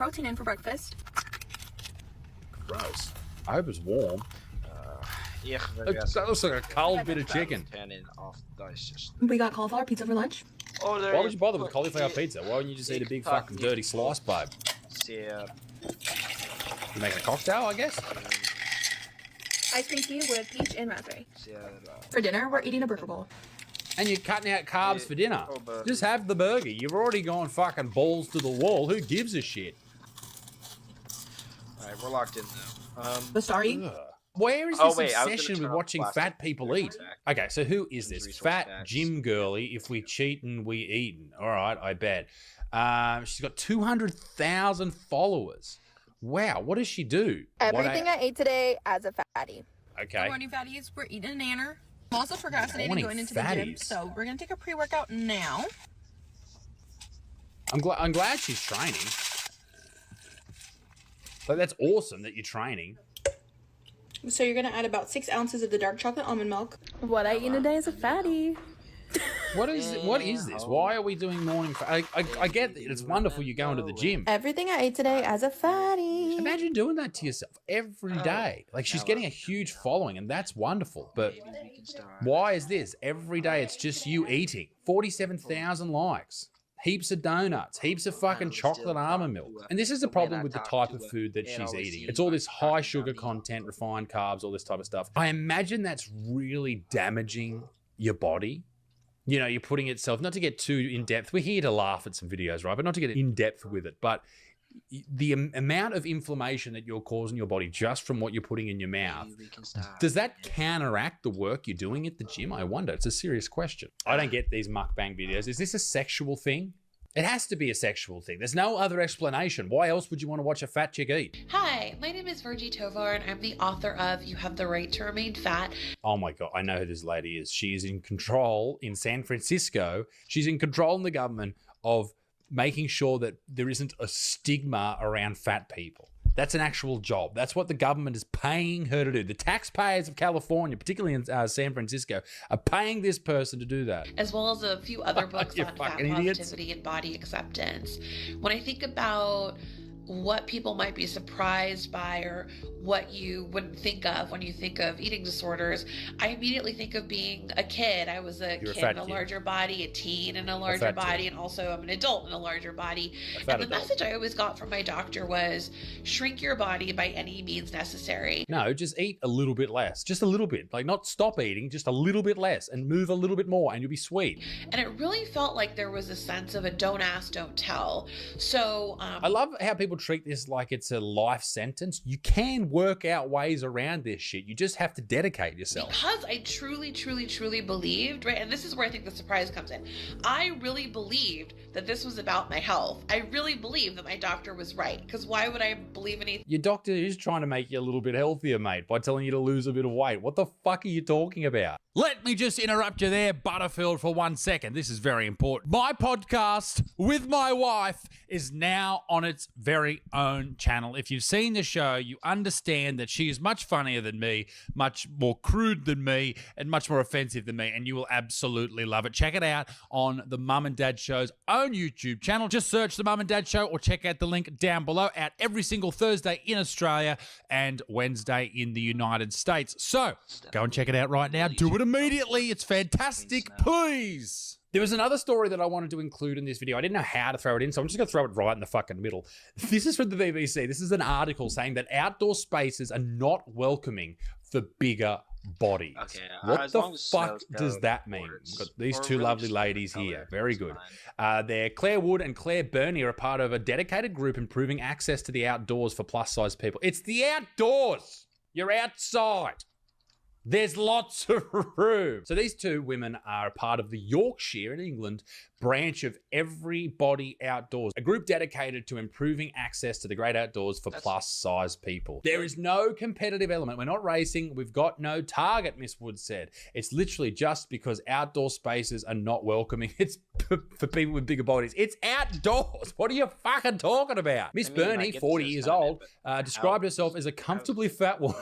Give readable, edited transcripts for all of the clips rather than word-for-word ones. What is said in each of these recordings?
protein in for breakfast. Gross. I hope it's warm. Yeah, That looks like a cold bit of chicken. We got cauliflower pizza for lunch. Why would you bother with cauliflower pizza? Why wouldn't you just eat a big fucking dirty slice, babe? Yeah. You make a cocktail, I guess? Ice cream tea with peach and raspberry. For dinner, we're eating a burger bowl. And you're cutting out carbs for dinner. Just have the burger. You've already gone fucking balls to the wall. Who gives a shit? Alright, we're locked in now. The starry. Where is this obsession with watching fat people eat? Okay, so who is this? Fat gym girly, if we cheatin', we eatin'. Alright, I bet. She's got 200,000 followers. Wow, what does she do? Everything I ate today as a fatty. Okay. Good morning, fatties. We're eating a nanner. I'm also procrastinating going into the gym, so we're gonna take a pre-workout now. I'm glad she's training. Like, that's awesome that you're training. So you're gonna add about 6 ounces of the dark chocolate almond milk. What I eat in a day as a fatty. What is this? Why are we doing morning? I get it. It's wonderful you go into the gym. Everything I ate today as a fatty. Imagine doing that to yourself every day. Like, she's getting a huge following, and that's wonderful. But why is this? Every day it's just you eating. 47,000 likes. Heaps of donuts, heaps of fucking chocolate almond milk. And this is the problem with the type of food that she's eating. It's all this high sugar content, refined carbs, all this type of stuff. I imagine that's really damaging your body. You know, you're putting itself, not to get too in depth. We're here to laugh at some videos, right? But not to get in depth with it. But the amount of inflammation that you're causing your body just from what you're putting in your mouth, does that counteract the work you're doing at the gym? I wonder. It's a serious question. I don't get these mukbang videos. Is this a sexual thing? It has to be a sexual thing. There's no other explanation. Why else would you want to watch a fat chick eat? Hi, my name is Virgie Tovar, and I'm the author of You Have the Right to Remain Fat. Oh my God, I know who this lady is. She is in control in San Francisco. She's in control in the government of making sure that there isn't a stigma around fat people. That's an actual job. That's what the government is paying her to do. The taxpayers of California, particularly in San Francisco, are paying this person to do that. As well as a few other books on fat positivity and body acceptance. When I think about what people might be surprised by or what you wouldn't think of when you think of eating disorders, I immediately think of being a kid. I was a kid in a larger body, a teen in a larger body, and also I'm an adult in a larger body. And the message I always got from my doctor was, shrink your body by any means necessary. No, just eat a little bit less. Just a little bit. Like, not stop eating, just a little bit less and move a little bit more and you'll be sweet. And it really felt like there was a sense of a don't ask, don't tell. So I love how people treat this like it's a life sentence. You can work out ways around this shit. You just have to dedicate yourself. Because I truly, truly, truly believed, right? And this is where I think the surprise comes in. I really believed that this was about my health. I really believed that my doctor was right. Because why would I believe anything? Your doctor is trying to make you a little bit healthier, mate, by telling you to lose a bit of weight. What the fuck are you talking about? Let me just interrupt you there, Butterfield, for 1 second. This is very important. My podcast with my wife is now on its very own channel. If you've seen the show, you understand that she is much funnier than me, much more crude than me, and much more offensive than me, and you will absolutely love it. Check it out on the Mum and Dad Show's own YouTube channel. Just search the Mum and Dad Show or check out the link down below. Out every single Thursday in Australia and Wednesday in the United States. So, go and check it out right now. Do it immediately. It's fantastic. Please. There was another story that I wanted to include in this video. I didn't know how to throw it in, so I'm just going to throw it right in the fucking middle. This is from the BBC. This is an article saying that outdoor spaces are not welcoming for bigger bodies. Okay, what the fuck does that mean? We've got these two lovely ladies here. Very good. They're Claire Wood and Claire Burney are a part of a dedicated group improving access to the outdoors for plus-size people. It's the outdoors. You're outside. There's lots of room. So these two women are a part of the Yorkshire in England branch of Everybody Outdoors, a group dedicated to improving access to the great outdoors for plus-size people. There is no competitive element. We're not racing. We've got no target, Miss Wood said. It's literally just because outdoor spaces are not welcoming. It's for people with bigger bodies. It's outdoors. What are you fucking talking about? Miss Burney, 40 years old, described herself as a comfortably fat woman.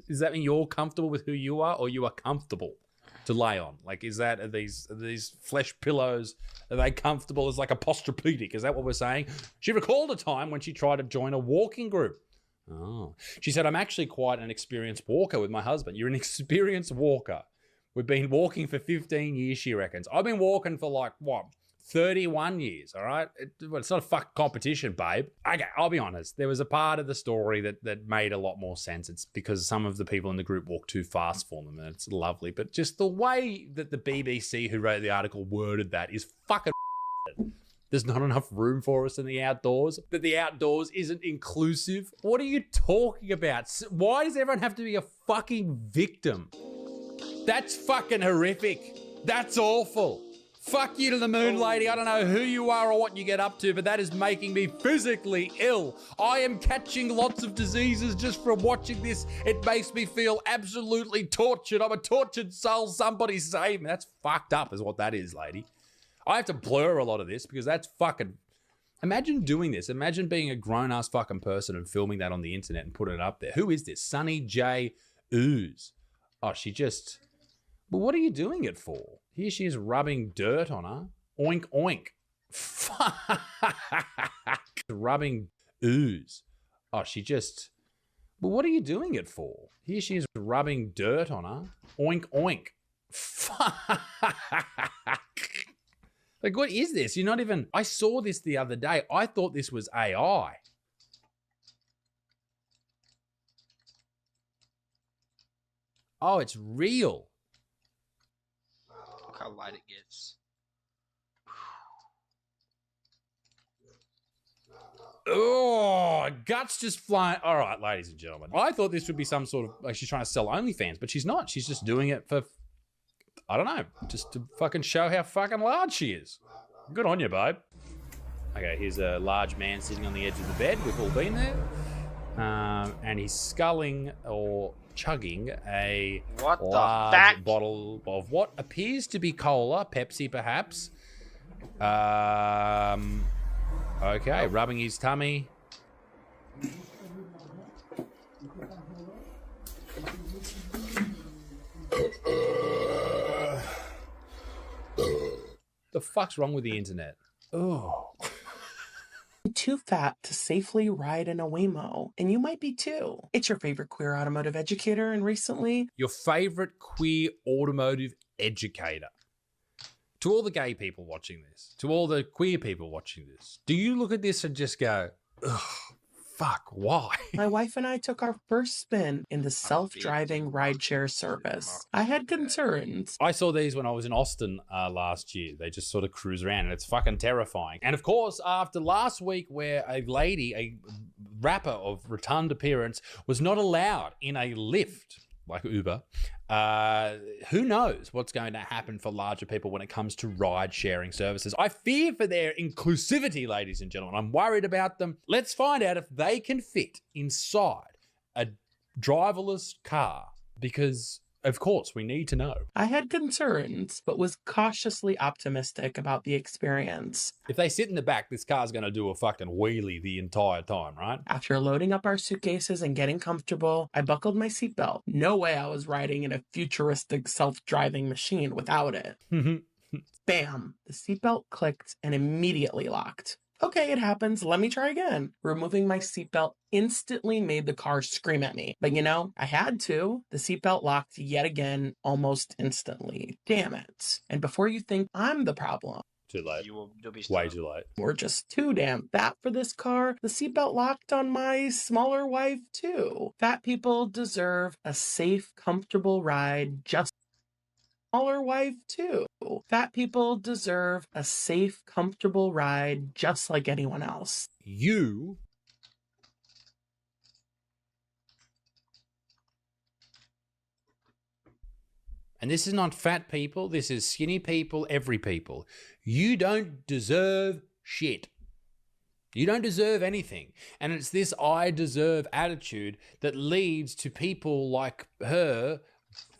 Does that mean you're comfortable with who you are or you are comfortable? to lay on? Like, are these flesh pillows, are they comfortable as like a posturepedic? Is that what we're saying? She recalled a time when she tried to join a walking group. Oh. She said, I'm actually quite an experienced walker with my husband. You're an experienced walker. We've been walking for 15 years, she reckons. I've been walking for like, what, 31 years, all right? It's not a fuck competition, babe. Okay, I'll be honest. There was a part of the story that made a lot more sense. It's because some of the people in the group walk too fast for them, and it's lovely. But just the way that the BBC who wrote the article worded that is fucking there's not enough room for us in the outdoors, that the outdoors isn't inclusive. What are you talking about? Why does everyone have to be a fucking victim? That's fucking horrific. That's awful. Fuck you to the moon, lady. I don't know who you are or what you get up to, but that is making me physically ill. I am catching lots of diseases just from watching this. It makes me feel absolutely tortured. I'm a tortured soul. Somebody save me. That's fucked up is what that is, lady. I have to blur a lot of this because that's fucking... Imagine doing this. Imagine being a grown-ass fucking person and filming that on the internet and putting it up there. Who is this? Sunny J. Ooze. Oh, she just... Well, what are you doing it for? Here she is rubbing dirt on her. Oink, oink. Fuck. Rubbing ooze. Oh, she just... Well, what are you doing it for? Here she is rubbing dirt on her. Oink, oink. Fuck. Like, what is this? You're not even... I saw this the other day. I thought this was AI. Oh, it's real. Look how light it gets. Oh, guts just flying. All right, ladies and gentlemen. I thought this would be some sort of... Like, she's trying to sell OnlyFans, but she's not. She's just doing it for... I don't know. Just to fucking show how fucking large she is. Good on you, babe. Okay, here's a large man sitting on the edge of the bed. We've all been there. And he's sculling or chugging a large bottle of what appears to be cola, Pepsi perhaps. Okay, rubbing his tummy. The fuck's wrong with the internet? Oh. Too fat to safely ride in a Waymo, and you might be too. It's your favorite queer automotive educator, and recently... Your favorite queer automotive educator. To all the gay people watching this, to all the queer people watching this, do you look at this and just go, ugh, fuck, why? My wife and I took our first spin in the self-driving rideshare service. I had concerns. I saw these when I was in Austin last year. They just sort of cruise around and it's fucking terrifying. And of course, after last week where a lady, a rapper of rotund appearance, was not allowed in a lift, like Uber, who knows what's going to happen for larger people when it comes to ride-sharing services. I fear for their inclusivity, ladies and gentlemen. I'm worried about them. Let's find out if they can fit inside a driverless car, because of course we need to know. I had concerns, but was cautiously optimistic about the experience. If they sit in the back, this car's going to do a fucking wheelie the entire time, right? After loading up our suitcases and getting comfortable, I buckled my seatbelt. No way I was riding in a futuristic self-driving machine without it. Bam! The seatbelt clicked and immediately locked. Okay, it happens. Let me try again. Removing my seatbelt instantly made the car scream at me. But you know, I had to. The seatbelt locked yet again almost instantly. Damn it. And before you think I'm the problem, too late. You'll be way too late. We're just too damn fat for this car. The seatbelt locked on my smaller wife too. Fat people deserve a safe, comfortable ride just smaller wife too. Fat people deserve a safe, comfortable ride just like anyone else. You and this is not fat people, this is skinny people, every people. You don't deserve shit. You don't deserve anything. And it's this I deserve attitude that leads to people like her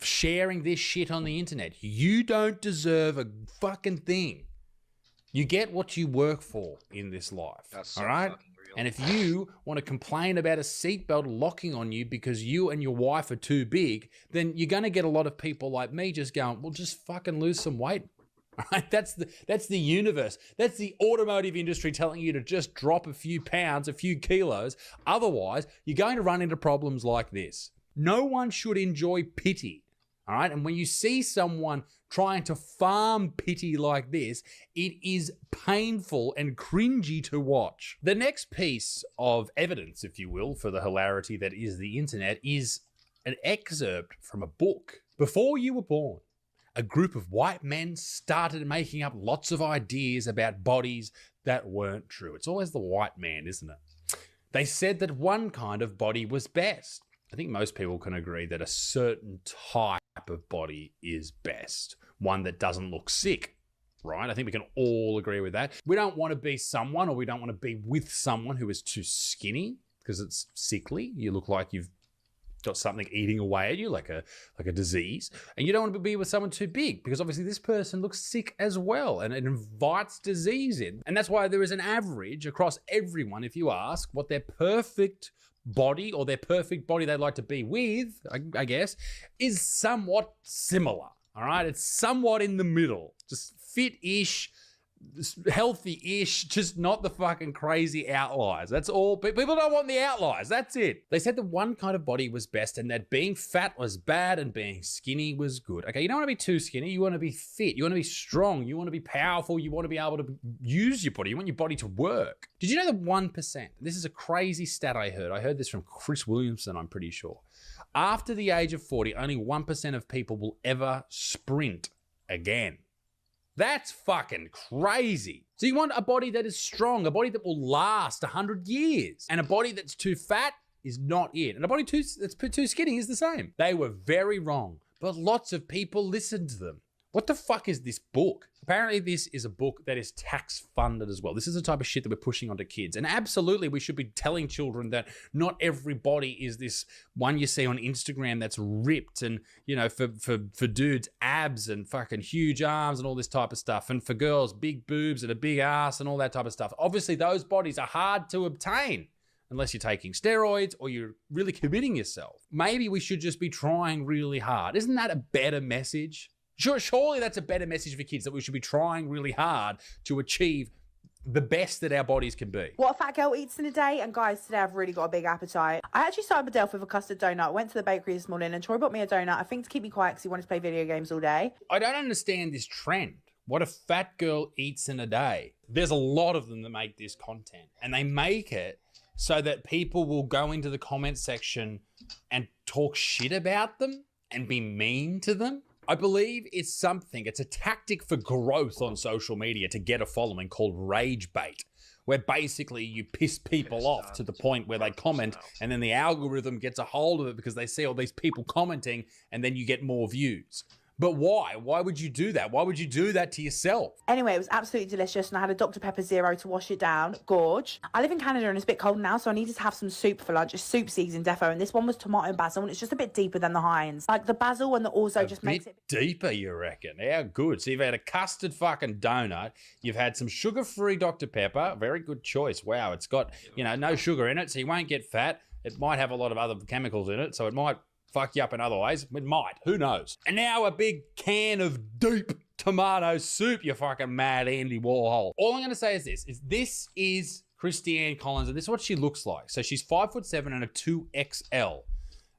sharing this shit on the internet. You don't deserve a fucking thing. You get what you work for in this life. That's so all right? fucking real. And if you want to complain about a seatbelt locking on you because you and your wife are too big, then you're going to get a lot of people like me just going, well, just fucking lose some weight. All right? That's the universe. That's the automotive industry telling you to just drop a few pounds, a few kilos. Otherwise, you're going to run into problems like this. No one should enjoy pity. All right. And when you see someone trying to farm pity like this, it is painful and cringy to watch. The next piece of evidence, if you will, for the hilarity that is the internet is an excerpt from a book. Before you were born, a group of white men started making up lots of ideas about bodies that weren't true. It's always the white man, isn't it? They said that one kind of body was best. I think most people can agree that a certain type of body is best. One that doesn't look sick, right? I think we can all agree with that. We don't want to be someone, or we don't want to be with someone who is too skinny because it's sickly. You look like you've got something eating away at you, like a disease. And you don't want to be with someone too big because obviously this person looks sick as well and it invites disease in. And that's why there is an average across everyone. If you ask what their perfect body or their perfect body they'd like to be with, I guess, is somewhat similar. All right. It's somewhat in the middle, just fit-ish, healthy-ish, just not the fucking crazy outliers. That's all. People don't want the outliers. That's it. They said that one kind of body was best and that being fat was bad and being skinny was good. Okay, you don't want to be too skinny. You want to be fit. You want to be strong. You want to be powerful. You want to be able to use your body. You want your body to work. Did you know that 1%? This is a crazy stat I heard. I heard this from Chris Williamson, I'm pretty sure. After the age of 40, only 1% of people will ever sprint again. That's fucking crazy. So you want a body that is strong, a body that will last 100 years. And a body that's too fat is not it. And a body that's too skinny is the same. They were very wrong, but lots of people listened to them. What the fuck is this book? Apparently this is a book that is tax funded as well. This is the type of shit that we're pushing onto kids. And absolutely we should be telling children that not every body is this one you see on Instagram that's ripped and, you know, for dudes, abs and fucking huge arms and all this type of stuff. And for girls, big boobs and a big ass and all that type of stuff. Obviously those bodies are hard to obtain unless you're taking steroids or you're really committing yourself. Maybe we should just be trying really hard. Isn't that a better message? Surely that's a better message for kids, that we should be trying really hard to achieve the best that our bodies can be. What a fat girl eats in a day, and guys, today I've really got a big appetite. I actually started my day off with a custard donut. I went to the bakery this morning and Troy bought me a donut, I think to keep me quiet because he wanted to play video games all day. I don't understand this trend. What a fat girl eats in a day. There's a lot of them that make this content, and they make it so that people will go into the comment section and talk shit about them and be mean to them. I believe it's a tactic for growth on social media to get a following called rage bait, where basically you piss people off to the point where they comment and then the algorithm gets a hold of it because they see all these people commenting and then you get more views. But why? Why would you do that? Why would you do that to yourself? Anyway, it was absolutely delicious and I had a Dr. Pepper Zero to wash it down. Gorge. I live in Canada and it's a bit cold now, so I needed to have some soup for lunch. It's soup season defo, and this one was tomato and basil, and it's just a bit deeper than the Heinz. Like the basil and the orzo just makes it deeper, you reckon? How good. So you've had a custard fucking donut. You've had some sugar-free Dr. Pepper. Very good choice. Wow, it's got, you know, no sugar in it, so you won't get fat. It might have a lot of other chemicals in it, so it might fuck you up in other ways. It might. Who knows? And now a big can of deep tomato soup, you fucking mad Andy Warhol. All I'm going to say is this is Christiane Collins, and this is what she looks like. So she's 5'7" and a 2XL.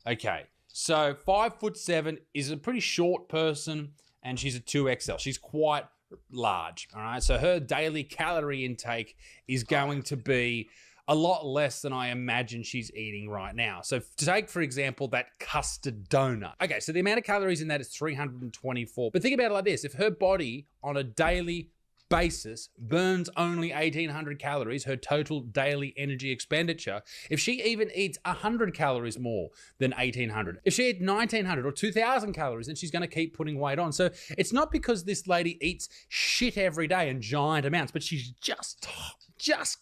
Okay. So 5'7" is a pretty short person, and she's a 2XL. She's quite large. All right. So her daily calorie intake is going to be a lot less than I imagine she's eating right now. So to take, for example, that custard donut. Okay, so the amount of calories in that is 324. But think about it like this. If her body on a daily basis burns only 1,800 calories, her total daily energy expenditure, if she even eats 100 calories more than 1,800, if she eats 1,900 or 2,000 calories, then she's going to keep putting weight on. So it's not because this lady eats shit every day in giant amounts, but she's just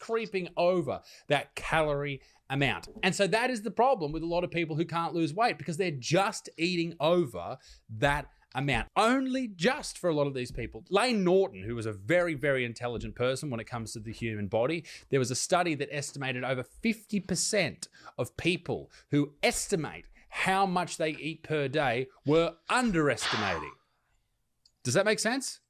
creeping over that calorie amount. And so that is the problem with a lot of people who can't lose weight, because they're just eating over that amount. Only just for a lot of these people. Lane Norton, who was a very, very intelligent person when it comes to the human body, there was a study that estimated over 50% of people who estimate how much they eat per day were underestimating. Does that make sense?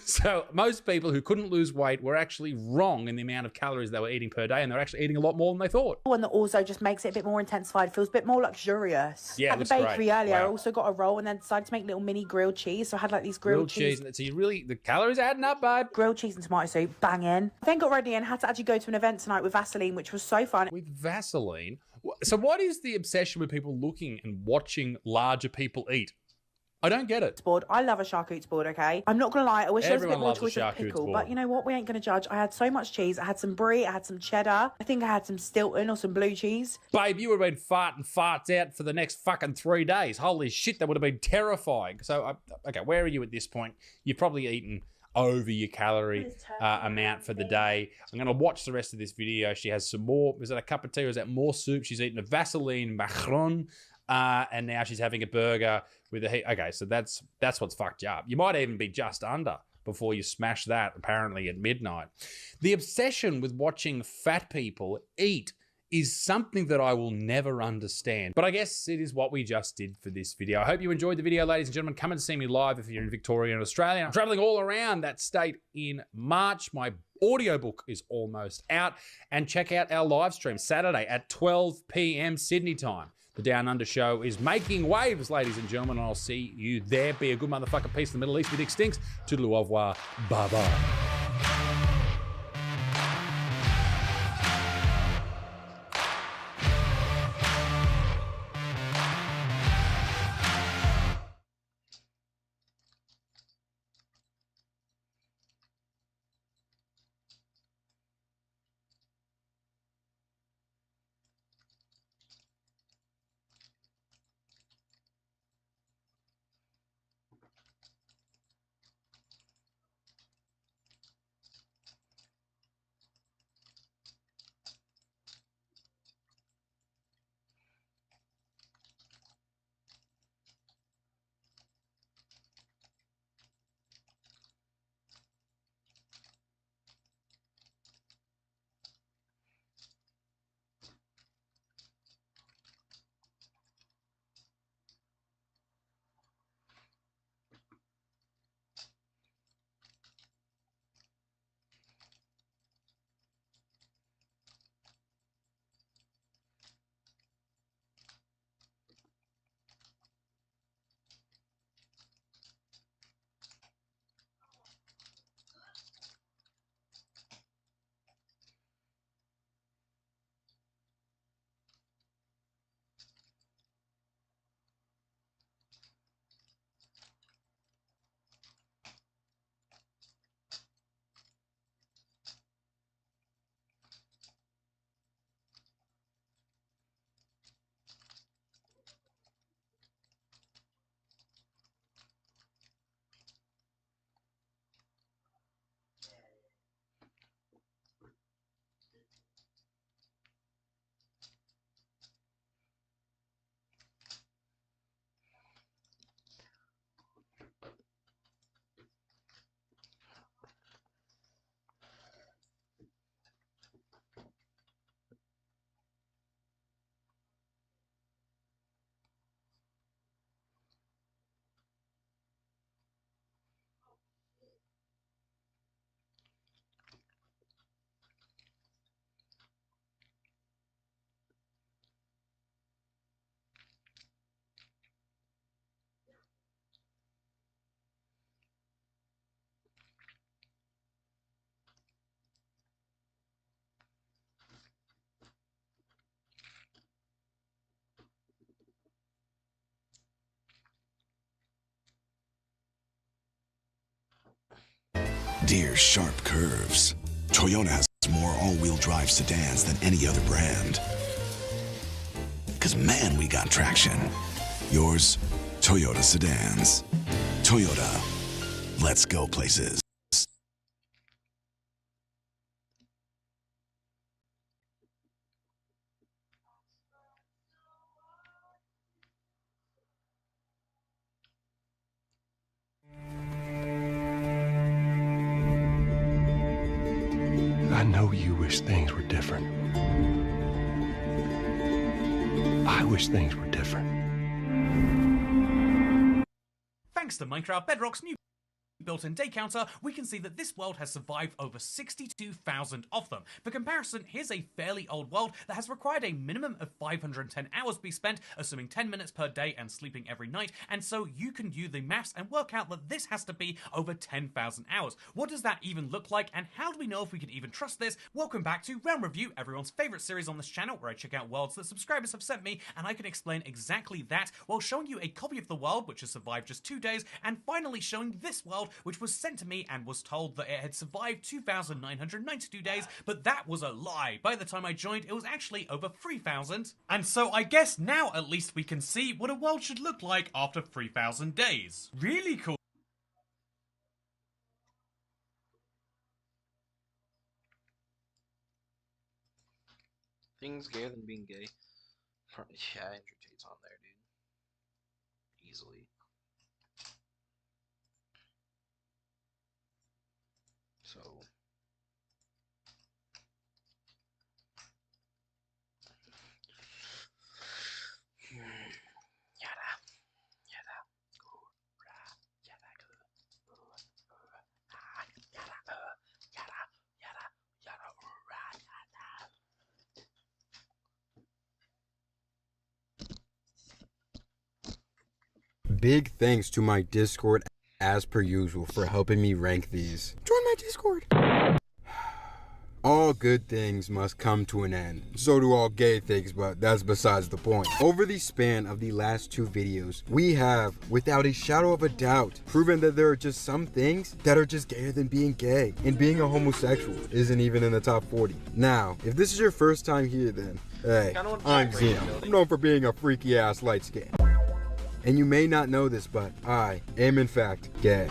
So most people who couldn't lose weight were actually wrong in the amount of calories they were eating per day, and they're actually eating a lot more than they thought. One that also just makes it a bit more intensified, feels a bit more luxurious. Yeah, At the bakery earlier, I also got a roll and then decided to make little mini grilled cheese. So I had like these grilled cheese. So you really, the calories adding up, babe. Grilled cheese and tomato soup, banging. I then got ready and had to actually go to an event tonight with Vaseline, which was so fun. With Vaseline? So what is the obsession with people looking and watching larger people eat? I don't get it. Board. I love a charcuterie board, okay? I'm not going to lie, I wish there was a bit more Everyone loves choice a of pickle, charcuterie but board. you know what? We ain't going to judge. I had so much cheese. I had some brie, I had some cheddar. I think I had some Stilton or some blue cheese. Babe, you would have been farting farts out for the next fucking 3 days. Holy shit, that would have been terrifying. So, okay, where are you at this point? You've probably eaten over your calorie amount for the day. I'm going to watch the rest of this video. She has some more. Is that a cup of tea or is that more soup? She's eaten a Vaseline Macron. And now she's having a burger with a heat. Okay, so that's what's fucked you up. You might even be just under before you smash that, apparently, at midnight. The obsession with watching fat people eat is something that I will never understand. But I guess it is what we just did for this video. I hope you enjoyed the video, ladies and gentlemen. Come and see me live if you're in Victoria and Australia. I'm traveling all around that state in March. My audiobook is almost out. And check out our live stream Saturday at 12 p.m. Sydney time. The Down Under Show is making waves, ladies and gentlemen, and I'll see you there. Be a good motherfucker. Peace in the Middle East. Be dick stinks. Toodaloo, au revoir. Bye-bye. Dear sharp curves, Toyota has more all-wheel drive sedans than any other brand. Because man, we got traction. Yours, Toyota sedans. Toyota, let's go places. wish things were different. I wish things were different. Thanks to Minecraft Bedrock's new built-in day counter, we can see that this world has survived over 62,000 of them. For comparison, here's a fairly old world that has required a minimum of 510 hours be spent, assuming 10 minutes per day and sleeping every night, and so you can do the maths and work out that this has to be over 10,000 hours. What does that even look like, and how do we know if we can even trust this? Welcome back to Realm Review, everyone's favourite series on this channel, where I check out worlds that subscribers have sent me, and I can explain exactly that, while showing you a copy of the world, which has survived just 2 days, and finally showing this world, which was sent to me and was told that it had survived 2,992 days, but that was a lie. By the time I joined, it was actually over 3,000. And so I guess now at least we can see what a world should look like after 3,000 days. Really cool. Things gayer than being gay. Yeah, Andrew Tate's on there, dude. Easily. So. Big thanks to my Discord, as per usual, for helping me rank these. Join my Discord! All good things must come to an end. So do all gay things, but that's besides the point. Over the span of the last 2 videos, we have, without a shadow of a doubt, proven that there are just some things that are just gayer than being gay. And being a homosexual isn't even in the top 40. Now, if this is your first time here, then, hey, I'm Xeno. I'm known for being a freaky ass light skin. And you may not know this, but I am in fact gay.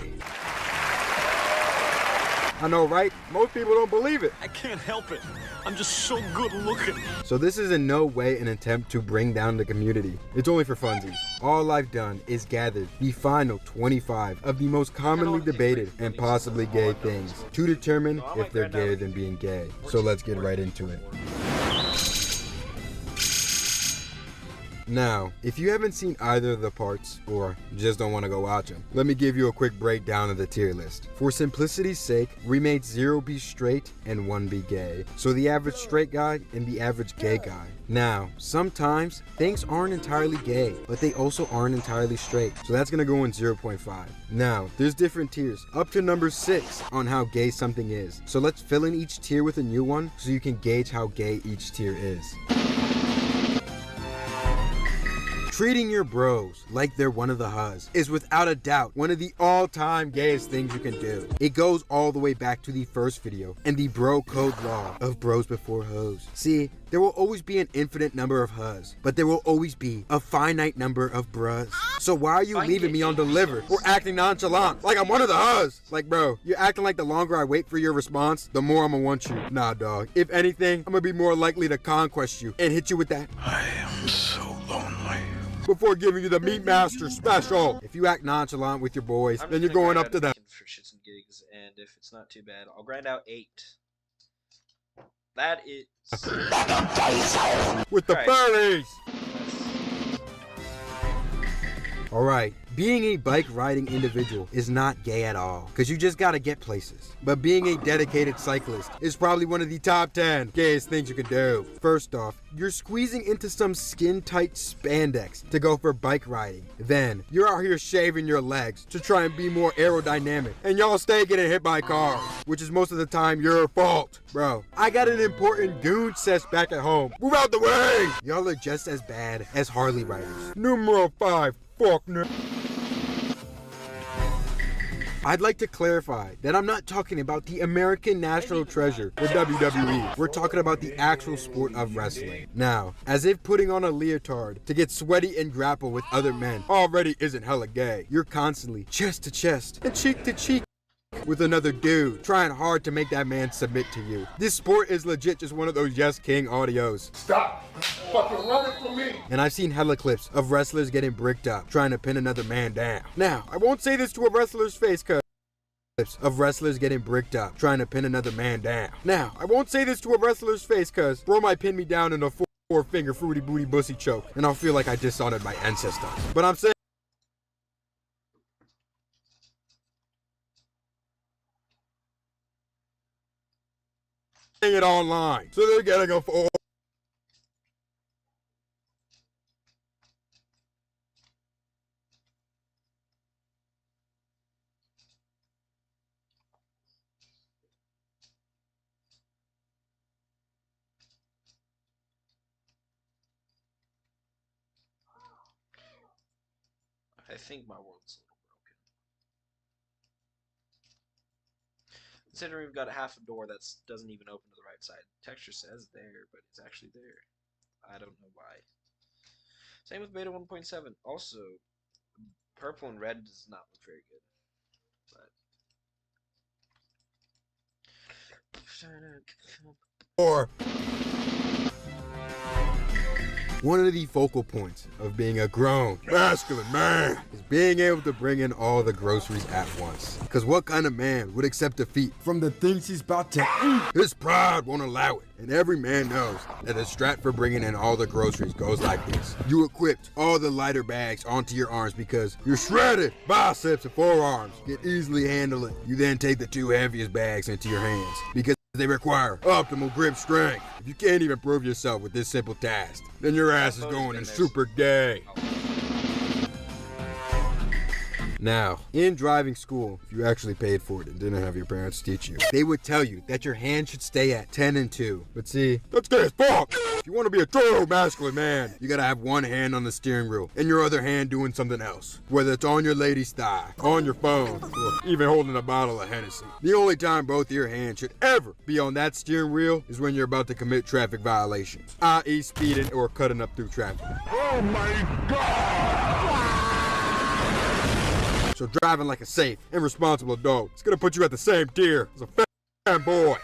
I know, right? Most people don't believe it. I can't help it. I'm just so good looking. So this is in no way an attempt to bring down the community. It's only for funsies. All I've done is gathered the final 25 of the most commonly debated and possibly gay things to determine if they're gayer than being gay. So let's get right into it. Now, if you haven't seen either of the parts, or just don't want to go watch them, let me give you a quick breakdown of the tier list. For simplicity's sake, we made 0 be straight and 1 be gay. So the average straight guy and the average gay guy. Now, sometimes things aren't entirely gay, but they also aren't entirely straight. So that's gonna go in 0.5. Now, there's different tiers, up to number 6 on how gay something is. So let's fill in each tier with a new one so you can gauge how gay each tier is. Treating your bros like they're one of the huz is without a doubt one of the all-time gayest things you can do. It goes all the way back to the first video and the bro code law of bros before hoes. See, there will always be an infinite number of huz, but there will always be a finite number of bros. So why are you leaving me on delivered or acting nonchalant like I'm one of the huz? Like, bro, you're acting like the longer I wait for your response, the more I'm gonna want you. Nah, dog. If anything, I'm gonna be more likely to conquest you and hit you with that. I am so lonely. Before giving you the Meat Master special. If you act nonchalant with your boys, then you're going up to them. For shits and gigs, and if it's not too bad, I'll grind out 8. That is with the furries. Alright, being a bike riding individual is not gay at all, because you just gotta get places. But being a dedicated cyclist is probably one of the top 10 gayest things you can do. First off, you're squeezing into some skin-tight spandex to go for bike riding. Then, you're out here shaving your legs to try and be more aerodynamic, and y'all stay getting hit by cars, which is most of the time your fault. Bro, I got an important goon sesh back at home. Move out the way! Y'all are just as bad as Harley riders. Numero 5. Faulkner. I'd like to clarify that I'm not talking about the American National Treasure, the WWE. We're talking about the actual sport of wrestling. Now, as if putting on a leotard to get sweaty and grapple with other men already isn't hella gay, you're constantly chest to chest and cheek to cheek with another dude, trying hard to make that man submit to you. This sport is legit just one of those Yes King audios. Stop fucking running from me! And I've seen hella clips of wrestlers getting bricked up, trying to pin another man down. Now, I won't say this to a wrestler's face, cuz of wrestlers getting bricked up, trying to pin another man down. Now, I won't say this to a wrestler's face, cause bro might pin me down in a four-finger fruity booty bussy choke, and I'll feel like I dishonored my ancestors. But I'm saying it online, so they're getting a four. I think my world's a little broken. Considering we've got half a door that doesn't even open to the right side. Texture says there, but it's actually there. I don't know why. Same with beta 1.7. Also, purple and red does not look very good. But Or one of the focal points of being a grown, masculine man is being able to bring in all the groceries at once. Because what kind of man would accept defeat from the things he's about to eat? His pride won't allow it. And every man knows that the strat for bringing in all the groceries goes like this. You equipped all the lighter bags onto your arms because your shredded biceps and forearms can easily handle it. You then take the two heaviest bags into your hands because they require optimal grip strength. If you can't even prove yourself with this simple task, then your ass is going in super gay. Now, in driving school, if you actually paid for it and didn't have your parents teach you, they would tell you that your hand should stay at 10 and 2. But see, that's gay as fuck. If you want to be a true masculine man, you gotta have one hand on the steering wheel and your other hand doing something else. Whether it's on your lady's thigh, on your phone, or even holding a bottle of Hennessy. The only time both your hands should ever be on that steering wheel is when you're about to commit traffic violations, i.e. speeding or cutting up through traffic. Oh my God! So driving like a safe and responsible adult, it's gonna put you at the same tier as a fanboy.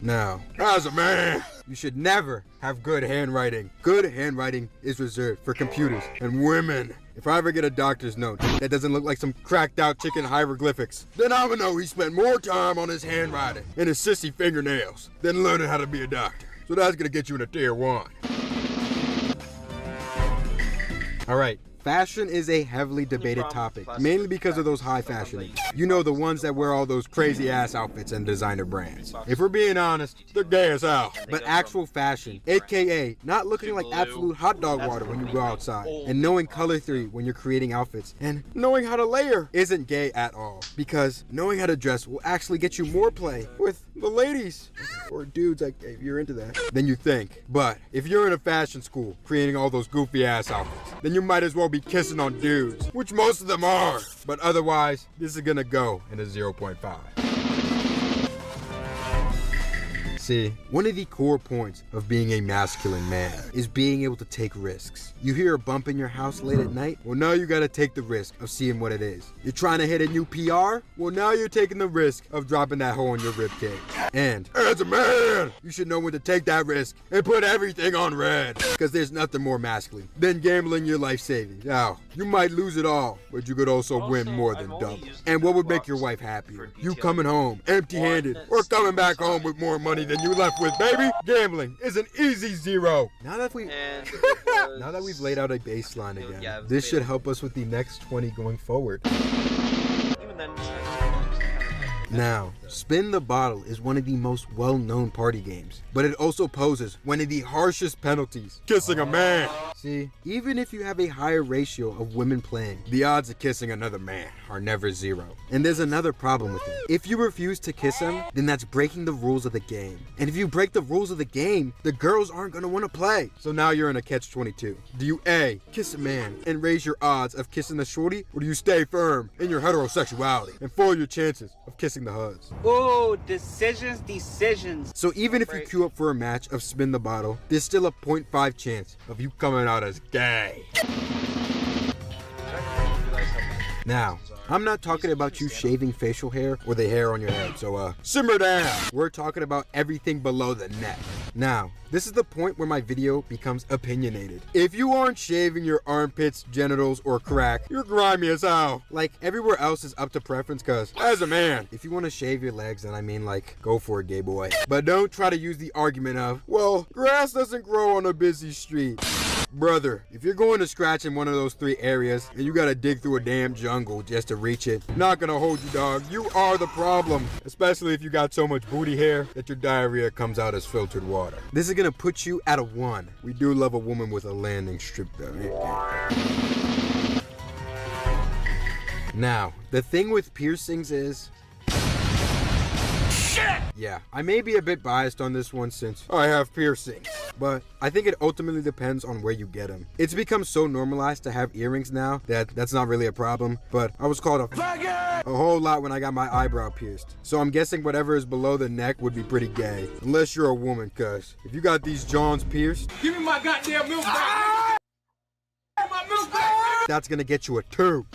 Now, as a man, you should never have good handwriting. Good handwriting is reserved for computers and women. If I ever get a doctor's note that doesn't look like some cracked out chicken hieroglyphics, then I'm gonna know he spent more time on his handwriting and his sissy fingernails than learning how to be a doctor. So that's gonna get you in a tier 1. Alright. Fashion is a heavily debated topic, mainly because of those high fashion. You know, the ones that wear all those crazy ass outfits and designer brands. If we're being honest, they're gay as hell. But actual fashion, aka not looking like absolute hot dog water when you go outside, and knowing color theory when you're creating outfits, and knowing how to layer isn't gay at all. Because knowing how to dress will actually get you more play with the ladies, or dudes, like, if you're into that, than you think. But if you're in a fashion school creating all those goofy ass outfits, then you might as well be kissing on dudes, which most of them are. But otherwise, this is gonna go in a 0.5. See, one of the core points of being a masculine man is being able to take risks. You hear a bump in your house late at night? Well, now you gotta take the risk of seeing what it is. You're trying to hit a new PR? Well, now you're taking the risk of dropping that hole in your ribcage. And as a man, you should know when to take that risk and put everything on red. Because there's nothing more masculine than gambling your life savings. Now, you might lose it all, but you could also win more than double. And what would make your wife happier? You coming home empty-handed or coming back home with more money than you left with, baby? Gambling is an easy 0. Now that we've laid out a baseline again, this should help us with the next 20 going forward. Now, Spin the Bottle is one of the most well-known party games, but it also poses one of the harshest penalties: kissing a man. See, even if you have a higher ratio of women playing, the odds of kissing another man are never 0. And there's another problem with it. If you refuse to kiss him, then that's breaking the rules of the game. And if you break the rules of the game, the girls aren't gonna wanna play. So now you're in a catch-22. Do you A, kiss a man and raise your odds of kissing the shorty, or do you stay firm in your heterosexuality and foil your chances of kissing the huds? Ooh, decisions. So even if you queue up for a match of Spin the Bottle, there's still a 0.5 chance of you coming out as gay. Now, I'm not talking about you shaving facial hair or the hair on your head, so simmer down. We're talking about everything below the neck. Now, this is the point where my video becomes opinionated. If you aren't shaving your armpits, genitals, or crack, you're grimy as hell. Like, everywhere else is up to preference, cause as a man, if you want to shave your legs, then I mean, like, go for it, gay boy. But don't try to use the argument of, well, grass doesn't grow on a busy street. Brother, if you're going to scratch in one of those 3 areas and you gotta dig through a damn jungle just to reach it, not gonna hold you, dog. You are the problem. Especially if you got so much booty hair that your diarrhea comes out as filtered water. This is gonna put you at a 1. We do love a woman with a landing strip though. Now, the thing with piercings is... Yeah, I may be a bit biased on this one since I have piercings, but I think it ultimately depends on where you get them. It's become so normalized to have earrings now that that's not really a problem, but I was called a faggot a whole lot when I got my eyebrow pierced. So I'm guessing whatever is below the neck would be pretty gay, unless you're a woman, cuz if you got these Johns pierced, Give me my goddamn milk back! My milk back! that's gonna get you a 2.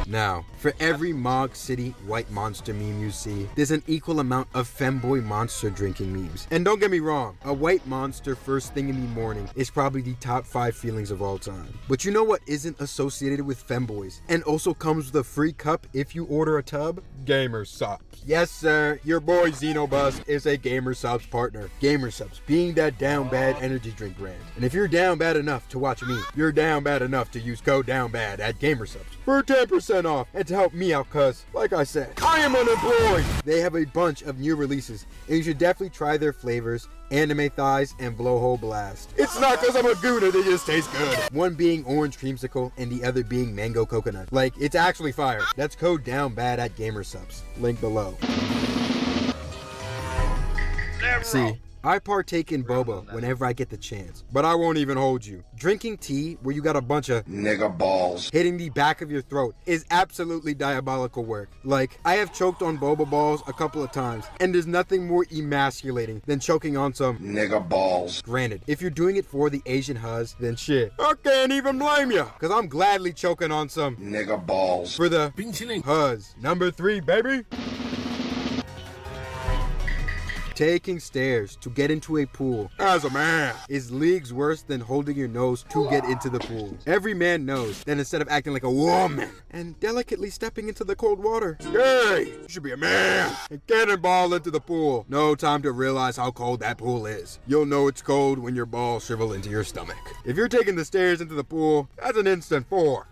Now, for every Mog City white monster meme you see, there's an equal amount of femboy monster drinking memes. And don't get me wrong, a white monster first thing in the morning is probably the top 5 feelings of all time. But you know what isn't associated with femboys and also comes with a free cup if you order a tub? Gamer Subs. Yes sir, your boy Xenobus is a Gamer Subs partner. Gamer Subs being that down bad energy drink brand. And if you're down bad enough to watch me, you're down bad enough to use code DOWNBAD at Gamer Subs for 10% off and to help me out, cuz like I said, I am unemployed. They have a bunch of new releases and you should definitely try their flavors: anime thighs and blowhole blast. It's not cause I'm a gooner, they just taste good. One being orange creamsicle and the other being mango coconut. Like, it's actually fire. That's code DOWNBAD at Gamer Subs. Link below. See, I partake in boba whenever I get the chance, but I won't even hold you. Drinking tea where you got a bunch of nigga balls hitting the back of your throat is absolutely diabolical work. Like, I have choked on boba balls a couple of times, and there's nothing more emasculating than choking on some nigga balls. Granted, if you're doing it for the Asian huz, then shit, I can't even blame ya, cause I'm gladly choking on some nigga balls for the huz. Number 3, baby. Taking stairs to get into a pool as a man is leagues worse than holding your nose to get into the pool. Every man knows that instead of acting like a woman and delicately stepping into the cold water, hey, you should be a man and cannonball into the pool. No time to realize how cold that pool is. You'll know it's cold when your balls shrivel into your stomach. If you're taking the stairs into the pool, that's an instant 4.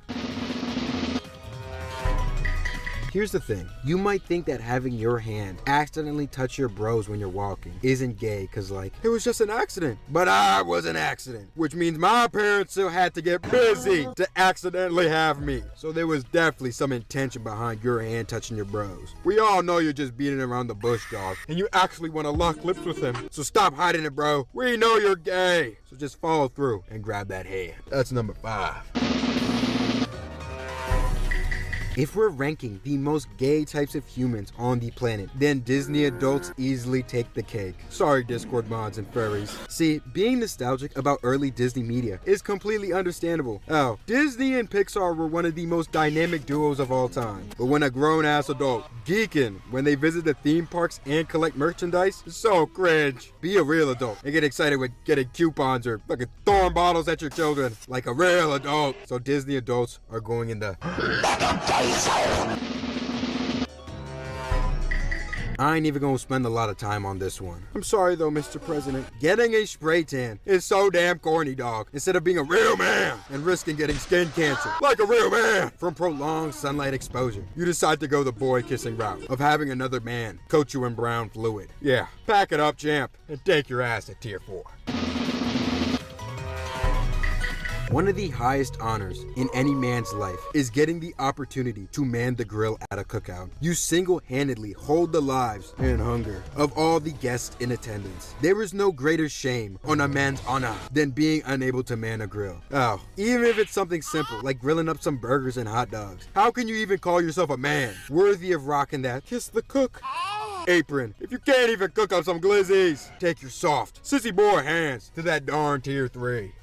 Here's the thing, you might think that having your hand accidentally touch your bros when you're walking isn't gay cause like, it was just an accident. But I was an accident, which means my parents still had to get busy to accidentally have me. So there was definitely some intention behind your hand touching your bros. We all know you're just beating around the bush, dog, and you actually want to lock lips with him. So stop hiding it, bro. We know you're gay. So just follow through and grab that hand. That's number 5. If we're ranking the most gay types of humans on the planet, then Disney adults easily take the cake. Sorry, Discord mods and furries. See, being nostalgic about early Disney media is completely understandable. Oh, Disney and Pixar were one of the most dynamic duos of all time. But when a grown-ass adult geeking when they visit the theme parks and collect merchandise, it's so cringe. Be a real adult and get excited with getting coupons or fucking throwing bottles at your children like a real adult. So Disney adults are going in the I ain't even gonna spend a lot of time on this one. I'm sorry though, Mr. President. Getting a spray tan is so damn corny, dog. Instead of being a real man and risking getting skin cancer like a real man from prolonged sunlight exposure, you decide to go the boy kissing route of having another man coat you in brown fluid. Yeah, pack it up, champ, and take your ass to tier 4. One of the highest honors in any man's life is getting the opportunity to man the grill at a cookout. You single-handedly hold the lives and hunger of all the guests in attendance. There is no greater shame on a man's honor than being unable to man a grill. Oh, even if it's something simple like grilling up some burgers and hot dogs, how can you even call yourself a man worthy of rocking that kiss the cook apron if you can't even cook up some glizzies? Take your soft sissy boy hands to that darn tier 3.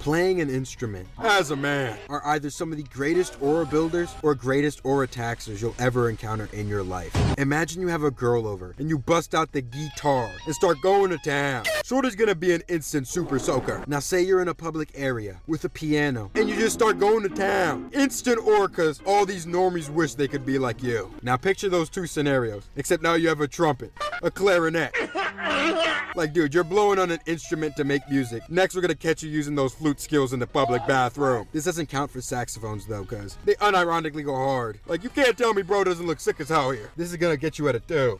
playing an instrument, as a man, are either some of the greatest aura builders or greatest aura taxers you'll ever encounter in your life. Imagine you have a girl over and you bust out the guitar and start going to town. Shorty's gonna be an instant super soaker. Now say you're in a public area with a piano and you just start going to town. Instant aura, cause all these normies wish they could be like you. Now picture those two scenarios, except now you have a trumpet, a clarinet. Like, dude, you're blowing on an instrument to make music. Next, we're gonna catch you using those flute skills in the public bathroom. This doesn't count for saxophones though, cause they unironically go hard. Like, you can't tell me bro doesn't look sick as hell here. This is gonna get you at a 2.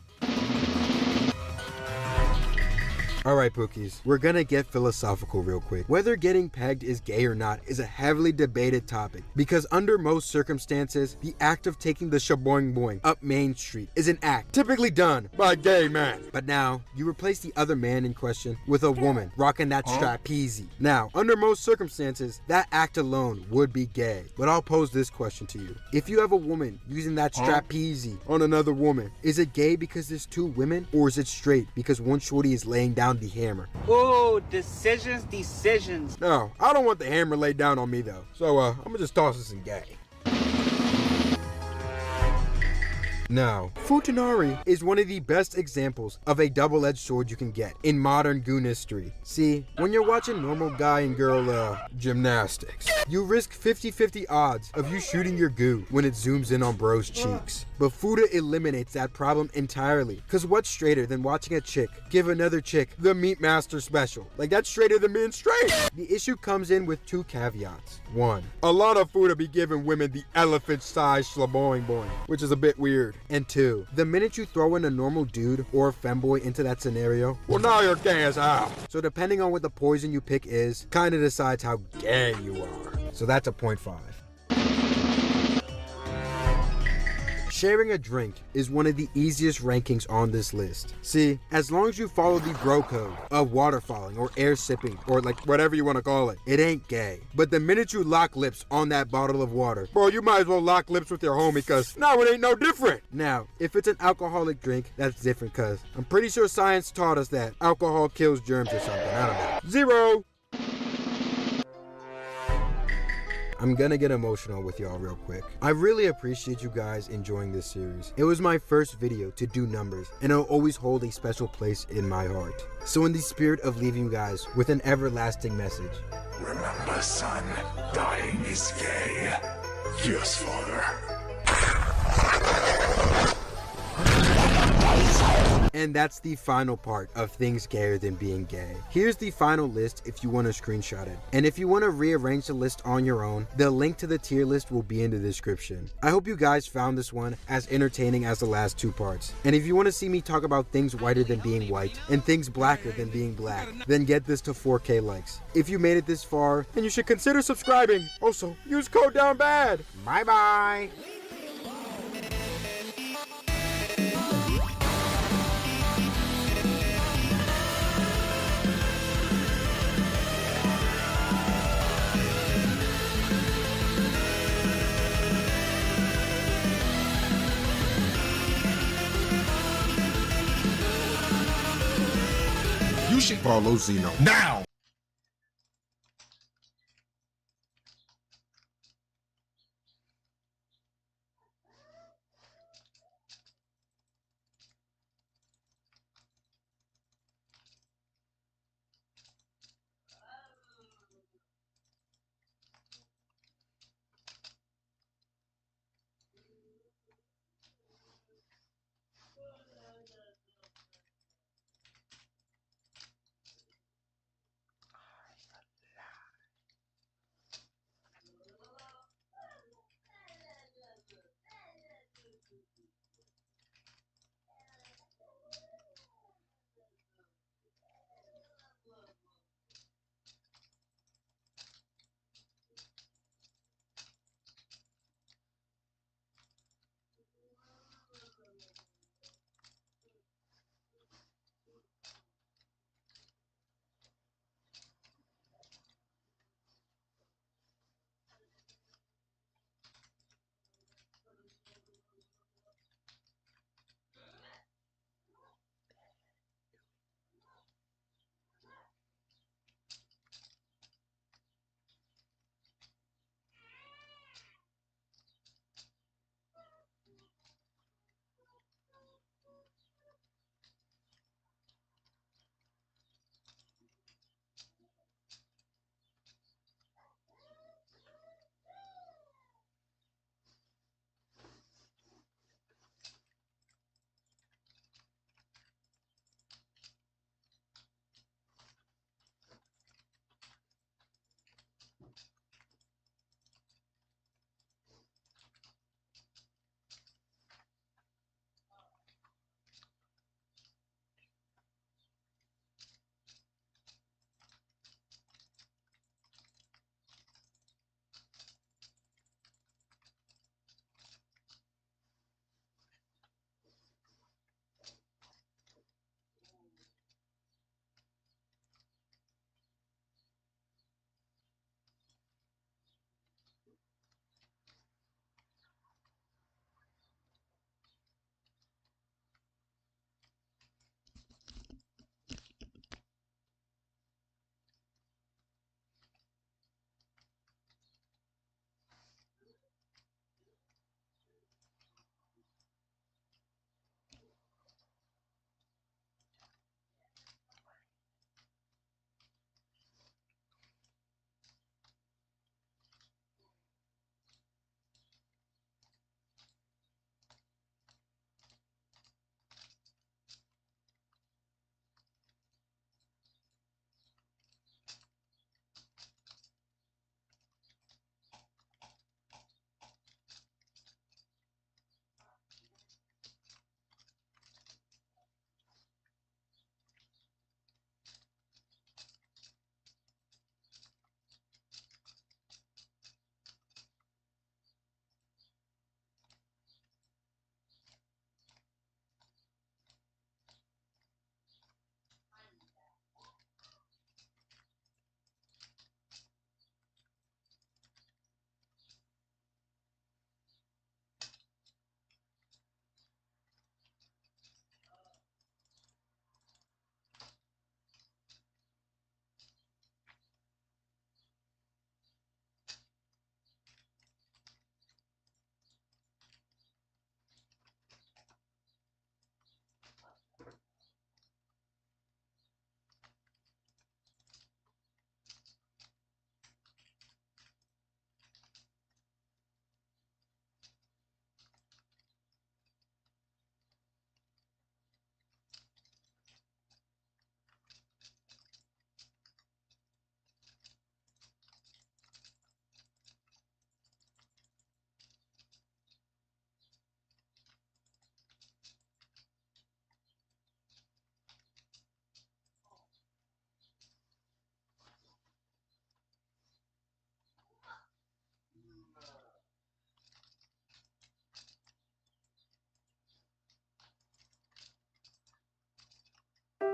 Alright, Pookies, we're gonna get philosophical real quick. Whether getting pegged is gay or not is a heavily debated topic, because under most circumstances, the act of taking the shaboing boing up Main Street is an act typically done by a gay man. But now, you replace the other man in question with a woman rocking that strapezy. Now, under most circumstances, that act alone would be gay. But I'll pose this question to you. If you have a woman using that strapezy on another woman, is it gay because there's 2 women, or is it straight because one shorty is laying down the hammer? Oh, decisions. No, I don't want the hammer laid down on me though. So I'm gonna just toss this in gay. Now, Futanari is one of the best examples of a double-edged sword you can get in modern goon history. See, when you're watching normal guy and girl gymnastics, you risk 50-50 odds of you shooting your goo when it zooms in on bro's cheeks. But Futa eliminates that problem entirely, cause what's straighter than watching a chick give another chick the Meat Master special? Like, that's straighter than being straight. The issue comes in with 2 caveats. 1, a lot of Futa be giving women the elephant-sized schlaboing boing, which is a bit weird. And 2, the minute you throw in a normal dude or a femboy into that scenario, well, now you're gay as hell. So depending on what the poison you pick is, kinda decides how gay you are. So that's a 0.5. Sharing a drink is one of the easiest rankings on this list. See, as long as you follow the bro code of waterfalling or air sipping or like whatever you want to call it, it ain't gay. But the minute you lock lips on that bottle of water, bro, you might as well lock lips with your homie, cause now it ain't no different. Now, if it's an alcoholic drink, that's different, cause I'm pretty sure science taught us that alcohol kills germs or something. I don't know. 0. I'm gonna get emotional with y'all real quick. I really appreciate you guys enjoying this series. It was my first video to do numbers, and it'll always hold a special place in my heart. So in the spirit of leaving you guys with an everlasting message. Remember, son, dying is gay. Yes, father. And that's the final part of things gayer than being gay. Here's the final list if you want to screenshot it. And if you want to rearrange the list on your own, the link to the tier list will be in the description. I hope you guys found this one as entertaining as the last 2 parts. And if you want to see me talk about things whiter than being white and things blacker than being black, then get this to 4K likes. If you made it this far, then you should consider subscribing. Also, use code DOWNBAD. Bye bye. You should follow Zeno now.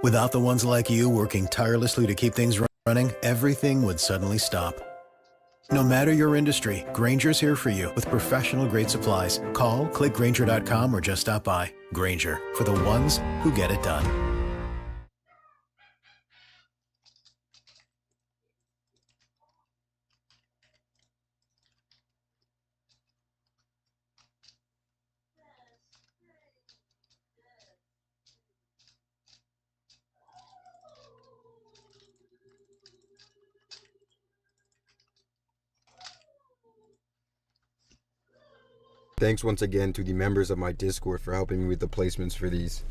Without the ones like you working tirelessly to keep things running, everything would suddenly stop. No matter your industry, Grainger's here for you with professional-grade supplies. Call, click Grainger.com, or just stop by. Grainger, for the ones who get it done. Thanks once again to the members of my Discord for helping me with the placements for these.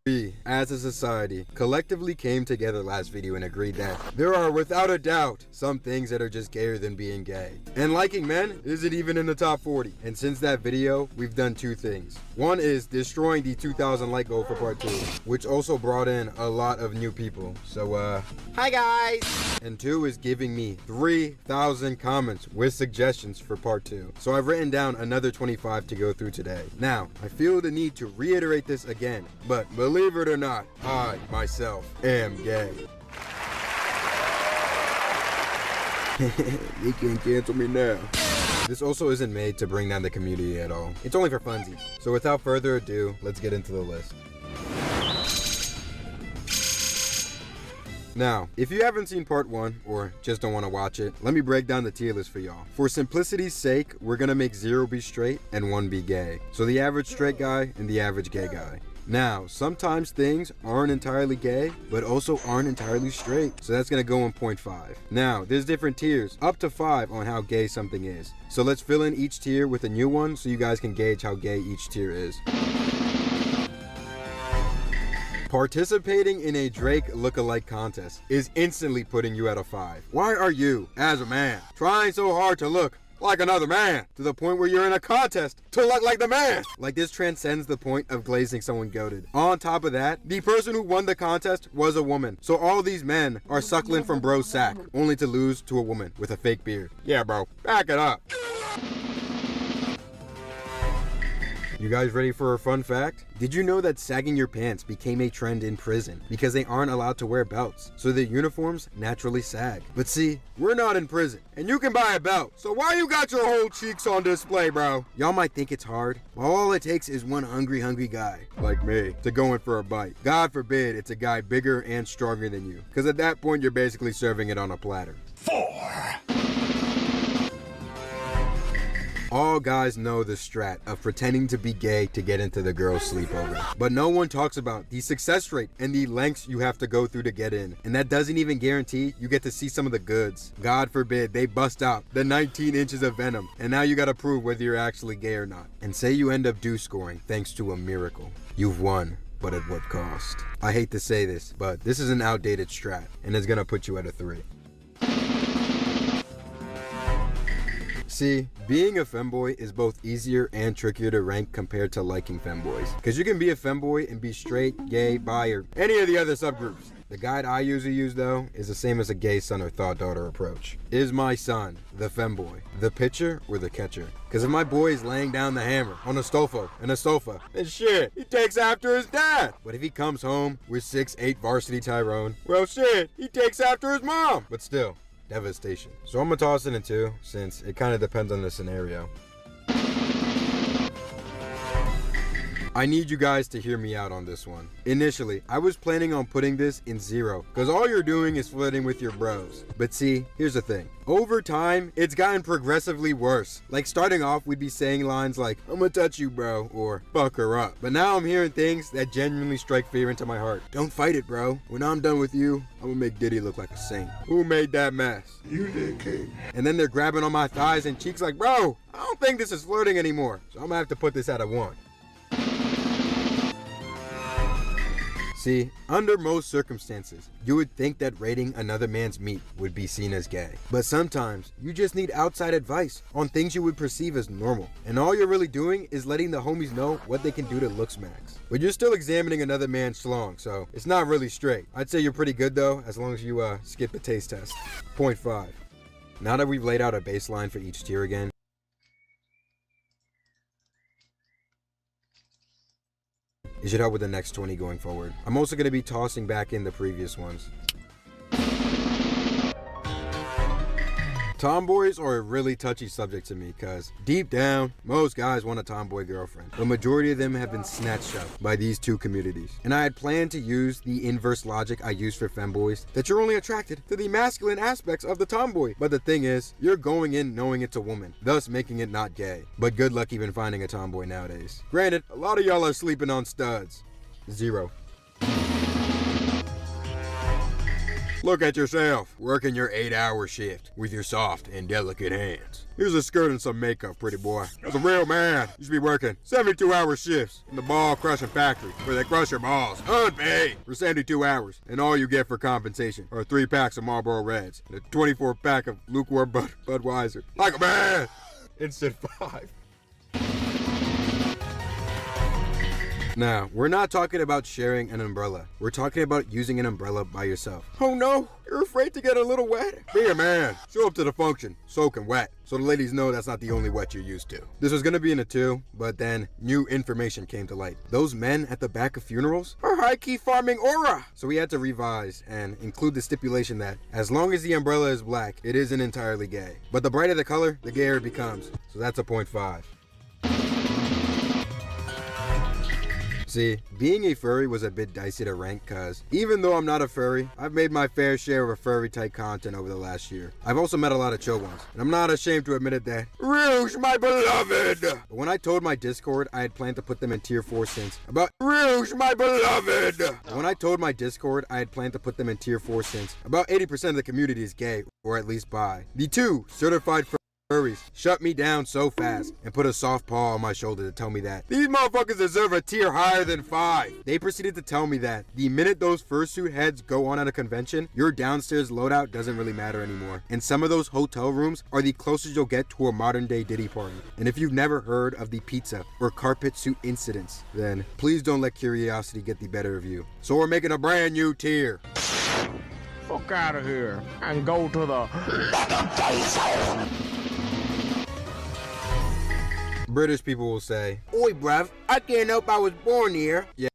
We, as a society, collectively came together last video and agreed that there are, without a doubt, some things that are just gayer than being gay. And liking men isn't even in the top 40. And since that video, we've done two things. One is destroying the 2,000 like goal for part 2, which also brought in a lot of new people. So, hi guys! And 2 is giving me 3,000 comments with suggestions for part 2. So I've written down another 25 to go through today. Now, I feel the need to reiterate this again, but believe it or not, I, myself, am gay. You can't cancel me now. This also isn't made to bring down the community at all. It's only for funsies. So without further ado, let's get into the list. Now, if you haven't seen part 1 or just don't want to watch it, let me break down the tier list for y'all. For simplicity's sake, we're gonna make 0 be straight and 1 be gay. So the average straight guy and the average gay guy. Now, sometimes things aren't entirely gay, but also aren't entirely straight. So that's gonna go in 0.5. Now, there's different tiers, up to 5 on how gay something is. So let's fill in each tier with a new one so you guys can gauge how gay each tier is. Participating in a Drake lookalike contest is instantly putting you at a 5. Why are you, as a man, trying so hard to look like another man to the point where you're in a contest to look like the man? Like, this transcends the point of glazing someone goated. On top of that, the person who won the contest was a woman. So all these men are suckling from bro's sack, only to lose to a woman with a fake beard. Yeah, bro, back it up. You guys ready for a fun fact? Did you know that sagging your pants became a trend in prison because they aren't allowed to wear belts, so their uniforms naturally sag? But see, we're not in prison, and you can buy a belt, so why you got your whole cheeks on display, bro? Y'all might think it's hard, but all it takes is one hungry guy, like me, to go in for a bite. God forbid it's a guy bigger and stronger than you, because at that point you're basically serving it on a platter. 4. All guys know the strat of pretending to be gay to get into the girl's sleepover. But no one talks about the success rate and the lengths you have to go through to get in. And that doesn't even guarantee you get to see some of the goods. God forbid they bust out the 19 inches of venom, and now you gotta prove whether you're actually gay or not. And say you end up scoring thanks to a miracle. You've won, but at what cost? I hate to say this, but this is an outdated strat, and it's gonna put you at a 3. See, being a femboy is both easier and trickier to rank compared to liking femboys. Because you can be a femboy and be straight, gay, bi, or any of the other subgroups. The guide I usually use, though, is the same as a gay son or thought daughter approach. Is my son the femboy, the pitcher, or the catcher? Because if my boy is laying down the hammer on a sofa, then shit, he takes after his dad. But if he comes home with 6'8" varsity Tyrone, well shit, he takes after his mom. But still, devastation. So I'm gonna toss it in 2, since it kind of depends on the scenario. I need you guys to hear me out on this one. Initially, I was planning on putting this in 0, because all you're doing is flirting with your bros. But see, here's the thing. Over time, it's gotten progressively worse. Like, starting off, we'd be saying lines like, "I'ma touch you, bro," or "fuck her up." But now I'm hearing things that genuinely strike fear into my heart. "Don't fight it, bro. When I'm done with you, I'm gonna make Diddy look like a saint." Who made that mess? You did, King. And then they're grabbing on my thighs and cheeks like, "Bro, I don't think this is flirting anymore. So I'm gonna have to put this at a 1. See, under most circumstances, you would think that raiding another man's meat would be seen as gay. But sometimes, you just need outside advice on things you would perceive as normal. And all you're really doing is letting the homies know what they can do to look smacks. But you're still examining another man's schlong, so it's not really straight. I'd say you're pretty good though, as long as you skip the taste test. 0.5. Now that we've laid out a baseline for each tier again, It should help with the next 20 going forward. I'm also going to be tossing back in the previous ones. Tomboys are a really touchy subject to me because deep down, most guys want a tomboy girlfriend. The majority of them have been snatched up by these two communities. And I had planned to use the inverse logic I use for femboys, that you're only attracted to the masculine aspects of the tomboy. But the thing is, you're going in knowing it's a woman, thus making it not gay. But good luck even finding a tomboy nowadays. Granted, a lot of y'all are sleeping on studs. 0. Look at yourself, working your 8-hour shift with your soft and delicate hands. Here's a skirt and some makeup, pretty boy. As a real man, you should be working 72-hour shifts in the ball crushing factory where they crush your balls, unpaid, for 72 hours. And all you get for compensation are 3 packs of Marlboro Reds and a 24-pack of lukewarm Budweiser. Like a man! Instant 5. Now, we're not talking about sharing an umbrella. We're talking about using an umbrella by yourself. Oh no, you're afraid to get a little wet? Be a man. Show up to the function, soaking wet, so the ladies know that's not the only wet you're used to. This was gonna be in a 2, but then new information came to light. Those men at the back of funerals are high-key farming aura. So we had to revise and include the stipulation that as long as the umbrella is black, it isn't entirely gay. But the brighter the color, the gayer it becomes. So that's a 0.5. See, being a furry was a bit dicey to rank cause even though I'm not a furry, I've made my fair share of furry type content over the last year. I've also met a lot of chill ones, and I'm not ashamed to admit it that Rouge, my beloved! But when I told my Discord I had planned to put them in tier 4 since about Rouge, my beloved! When I told my Discord I had planned to put them in tier 4 since about 80% of the community is gay, or at least bi. The 2 certified furries shut me down so fast and put a soft paw on my shoulder to tell me that these motherfuckers deserve a tier higher than 5. They proceeded to tell me that the minute those fursuit heads go on at a convention, your downstairs loadout doesn't really matter anymore. And some of those hotel rooms are the closest you'll get to a modern day Diddy party. And if you've never heard of the pizza or carpet suit incidents, then please don't let curiosity get the better of you. So we're making a brand new tier. Fuck out of here and go to the British people will say, "Oi, bruv, I can't help I was born here." Yeah.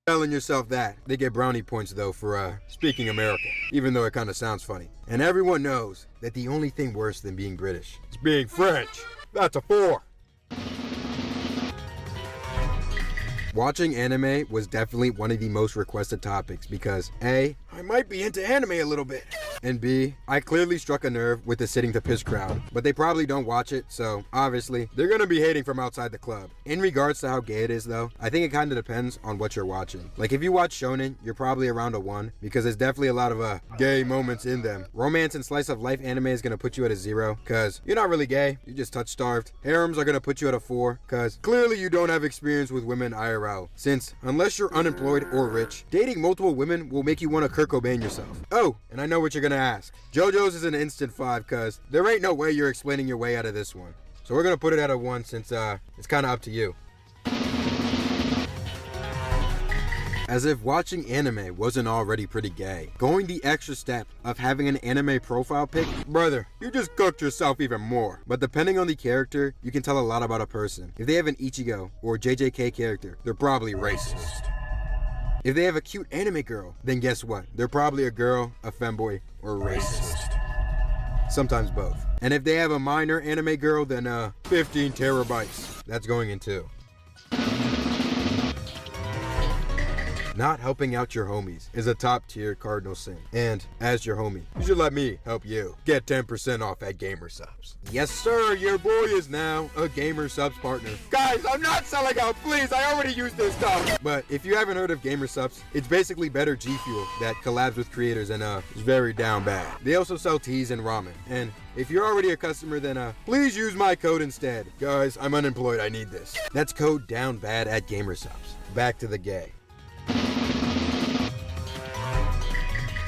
Telling yourself that. They get brownie points, though, for, speaking American, even though it kind of sounds funny. And everyone knows that the only thing worse than being British is being French. That's a 4. Watching anime was definitely one of the most requested topics because A, I might be into anime a little bit, and B, I clearly struck a nerve with the sitting to piss crowd, but they probably don't watch it, so obviously they're gonna be hating from outside the club. In regards to how gay it is though, I think it kind of depends on what you're watching. Like if you watch shonen, you're probably around a 1 because there's definitely a lot of gay moments in them. Romance and slice of life anime is gonna put you at a 0 cause you're not really gay, you're just touch starved. Harems are gonna put you at a 4 cause clearly you don't have experience with women IRL. Since, unless you're unemployed or rich, dating multiple women will make you want to Kurt Cobain yourself. Oh, and I know what you're gonna ask. JoJo's is an instant 5 cause there ain't no way you're explaining your way out of this one. So we're gonna put it at a 1 since it's kinda up to you. As if watching anime wasn't already pretty gay. Going the extra step of having an anime profile pic, brother, you just cooked yourself even more. But depending on the character, you can tell a lot about a person. If they have an Ichigo or JJK character, they're probably racist. If they have a cute anime girl, then guess what? They're probably a girl, a femboy, or a racist. Sometimes both. And if they have a minor anime girl, then 15 terabytes. That's going in too. Not helping out your homies is a top tier cardinal sin. And as your homie, you should let me help you get 10% off at Gamer Subs. Yes sir, your boy is now a Gamer Subs partner. Guys, I'm not selling out, please, I already used this stuff. But if you haven't heard of Gamer Subs, it's basically better G Fuel that collabs with creators and is very down bad. They also sell teas and ramen. And if you're already a customer, then please use my code instead. Guys, I'm unemployed, I need this. That's code down bad at Gamer Subs. Back to the gay.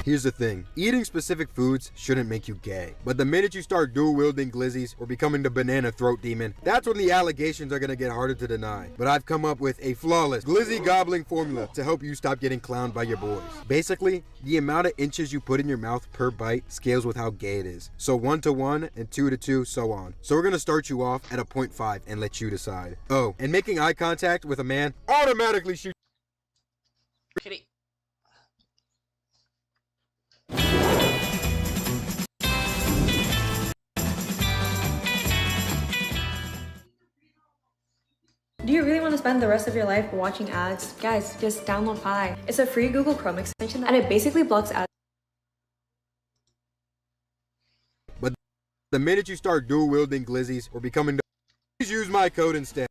Here's the thing, eating specific foods shouldn't make you gay. But the minute you start dual-wielding glizzies or becoming the banana throat demon, that's when the allegations are gonna get harder to deny. But I've come up with a flawless glizzy gobbling formula to help you stop getting clowned by your boys. Basically, the amount of inches you put in your mouth per bite scales with how gay it is. So 1 to 1 and 2 to 2, so on. So we're gonna start you off at a 0.5 and let you decide. Oh, and making eye contact with a man automatically shoots. Kitty. Do you really want to spend the rest of your life watching ads? Guys, just download Pi. It's a free Google Chrome extension and it basically blocks ads. But the minute you start dual-wielding glizzies or becoming the... Please use my code instead.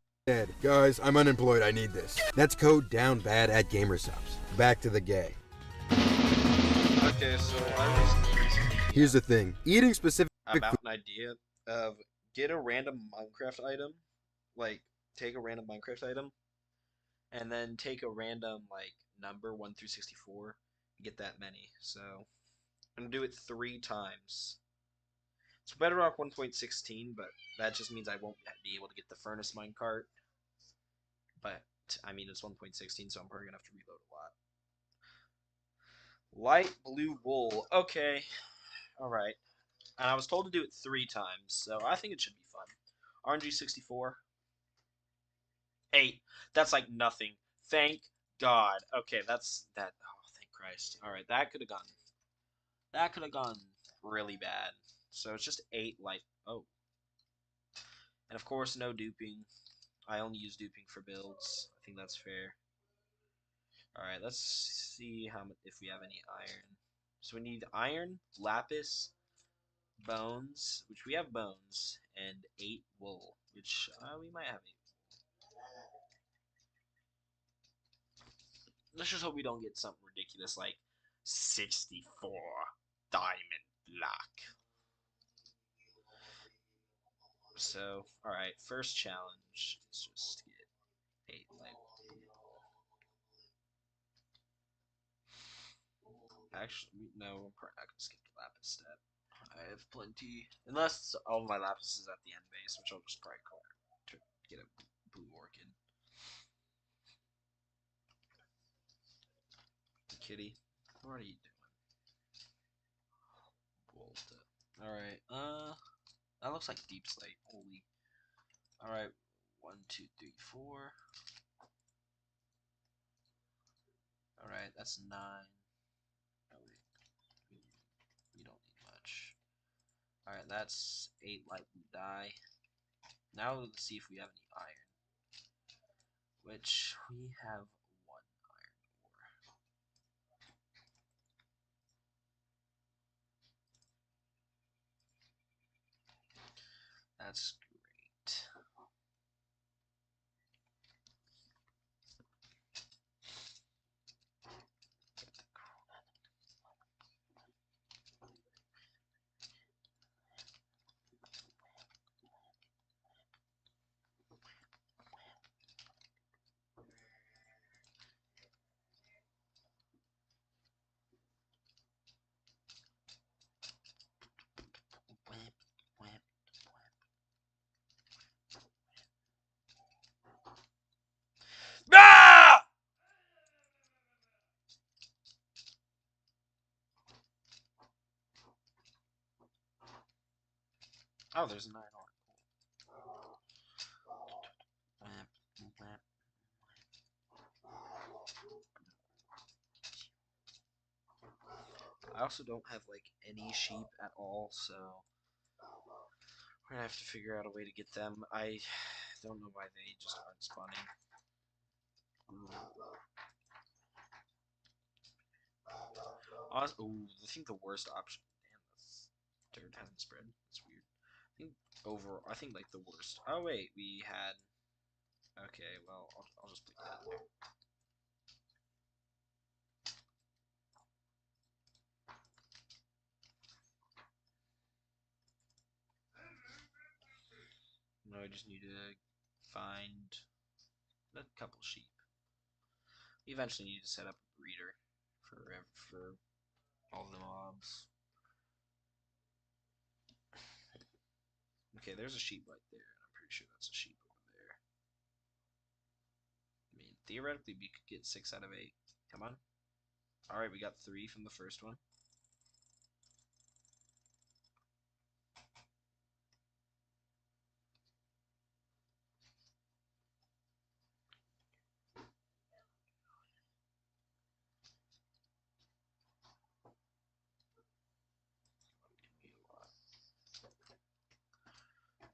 Guys, I'm unemployed, I need this. That's code down bad at Gamersubs. Back to the gay. Okay, so Here's the thing, eating specific... about an idea of get a random Minecraft item, like take a random Minecraft item, and then take a random like number 1 through 64, and get that many. So I'm gonna do it 3 times. It's Bedrock 1.16, but that just means I won't be able to get the furnace minecart. But I mean it's 1.16, so I'm probably gonna have to reload a lot. Light blue wool. Okay. Alright. And I was told to do it 3 times, so I think it should be fun. RNG 64. 8. That's like nothing. Thank God. Okay, that's that. Oh, thank Christ. Alright, that could have gone. That could have gone really bad. So it's just 8 light. Oh. And of course, no duping. I only use duping for builds. I think that's fair. Alright, let's see how much, if we have any iron. So we need iron, lapis, bones, which we have bones, and 8 wool, which we might have 8. Let's just hope we don't get something ridiculous like 64 diamond block. So, alright, first challenge is just get 8 light blue. Actually, no, I'm probably not going to skip the lapis step. I have plenty. Unless all of my lapis is at the end base, which I'll just probably call to get a blue orchid. Kitty, what are you doing? Alright, that looks like deep slate. Holy. Alright, 1, 2, 3, 4. Alright, that's 9. Oh, wait. We don't need much. Alright, that's 8 light blue dye. Now let's see if we have any iron. Which we have 1 iron ore. That's great. Ah! Oh, there's an iron ore. I also don't have like any sheep at all, so we're gonna have to figure out a way to get them. I don't know why they just aren't spawning. Ooh, I think the worst option. Damn, dirt hasn't spread. That's weird. I think like the worst. Oh wait, we had. Okay, well I'll just put that. No, I just need to find a couple sheep. We eventually need to set up a breeder for all the mobs. Okay, there's a sheep right there, and I'm pretty sure that's a sheep over there. I mean, theoretically, we could get 6 out of 8. Come on. Alright, we got 3 from the first one.